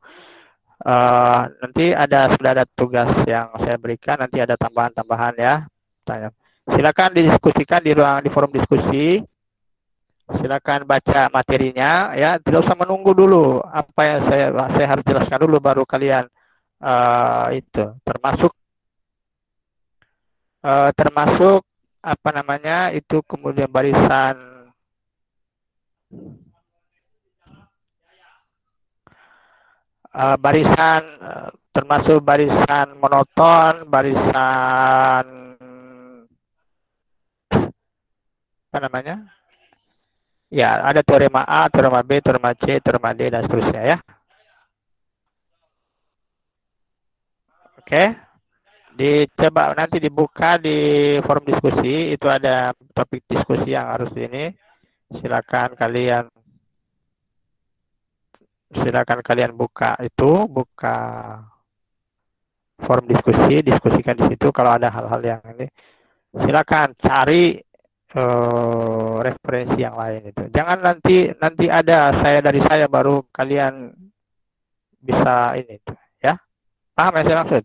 Nanti sudah ada tugas yang saya berikan, nanti ada tambahan-tambahan ya. Silakan didiskusikan di forum diskusi. Silakan baca materinya ya, tidak usah menunggu dulu apa yang saya harus jelaskan dulu baru kalian itu termasuk apa namanya itu, kemudian barisan termasuk barisan monoton, barisan apa namanya ya, ada teorema A, teorema B, teorema C, teorema D dan seterusnya ya. Oke. Dicoba nanti dibuka di forum diskusi, itu ada topik diskusi yang harus ini. Silakan kalian buka forum diskusi, diskusikan di situ. Kalau ada hal-hal yang ini, silakan cari referensi yang lain itu. Jangan nanti ada dari saya baru kalian bisa ini itu, ya. Paham yang saya maksud?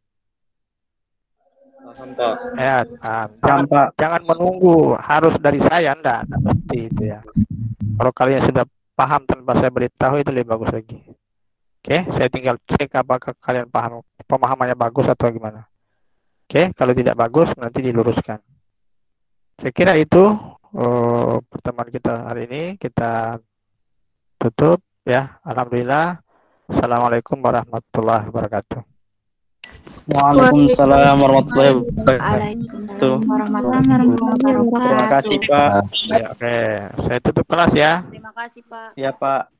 Ya, jangan menunggu harus dari saya, enggak mesti itu ya. Kalau kalian sudah paham tanpa saya beritahu itu lebih bagus lagi. Oke, saya tinggal cek apakah kalian paham, pemahamannya bagus atau gimana. Oke, kalau tidak bagus nanti diluruskan. Saya kira itu pertemuan kita hari ini, kita tutup ya. Alhamdulillah. Assalamualaikum warahmatullahi wabarakatuh. Waalaikumsalam warahmatullahi wabarakatuh. Terima kasih Pak. Ya, oke, saya tutup kelas ya. Terima kasih Pak. Ya Pak.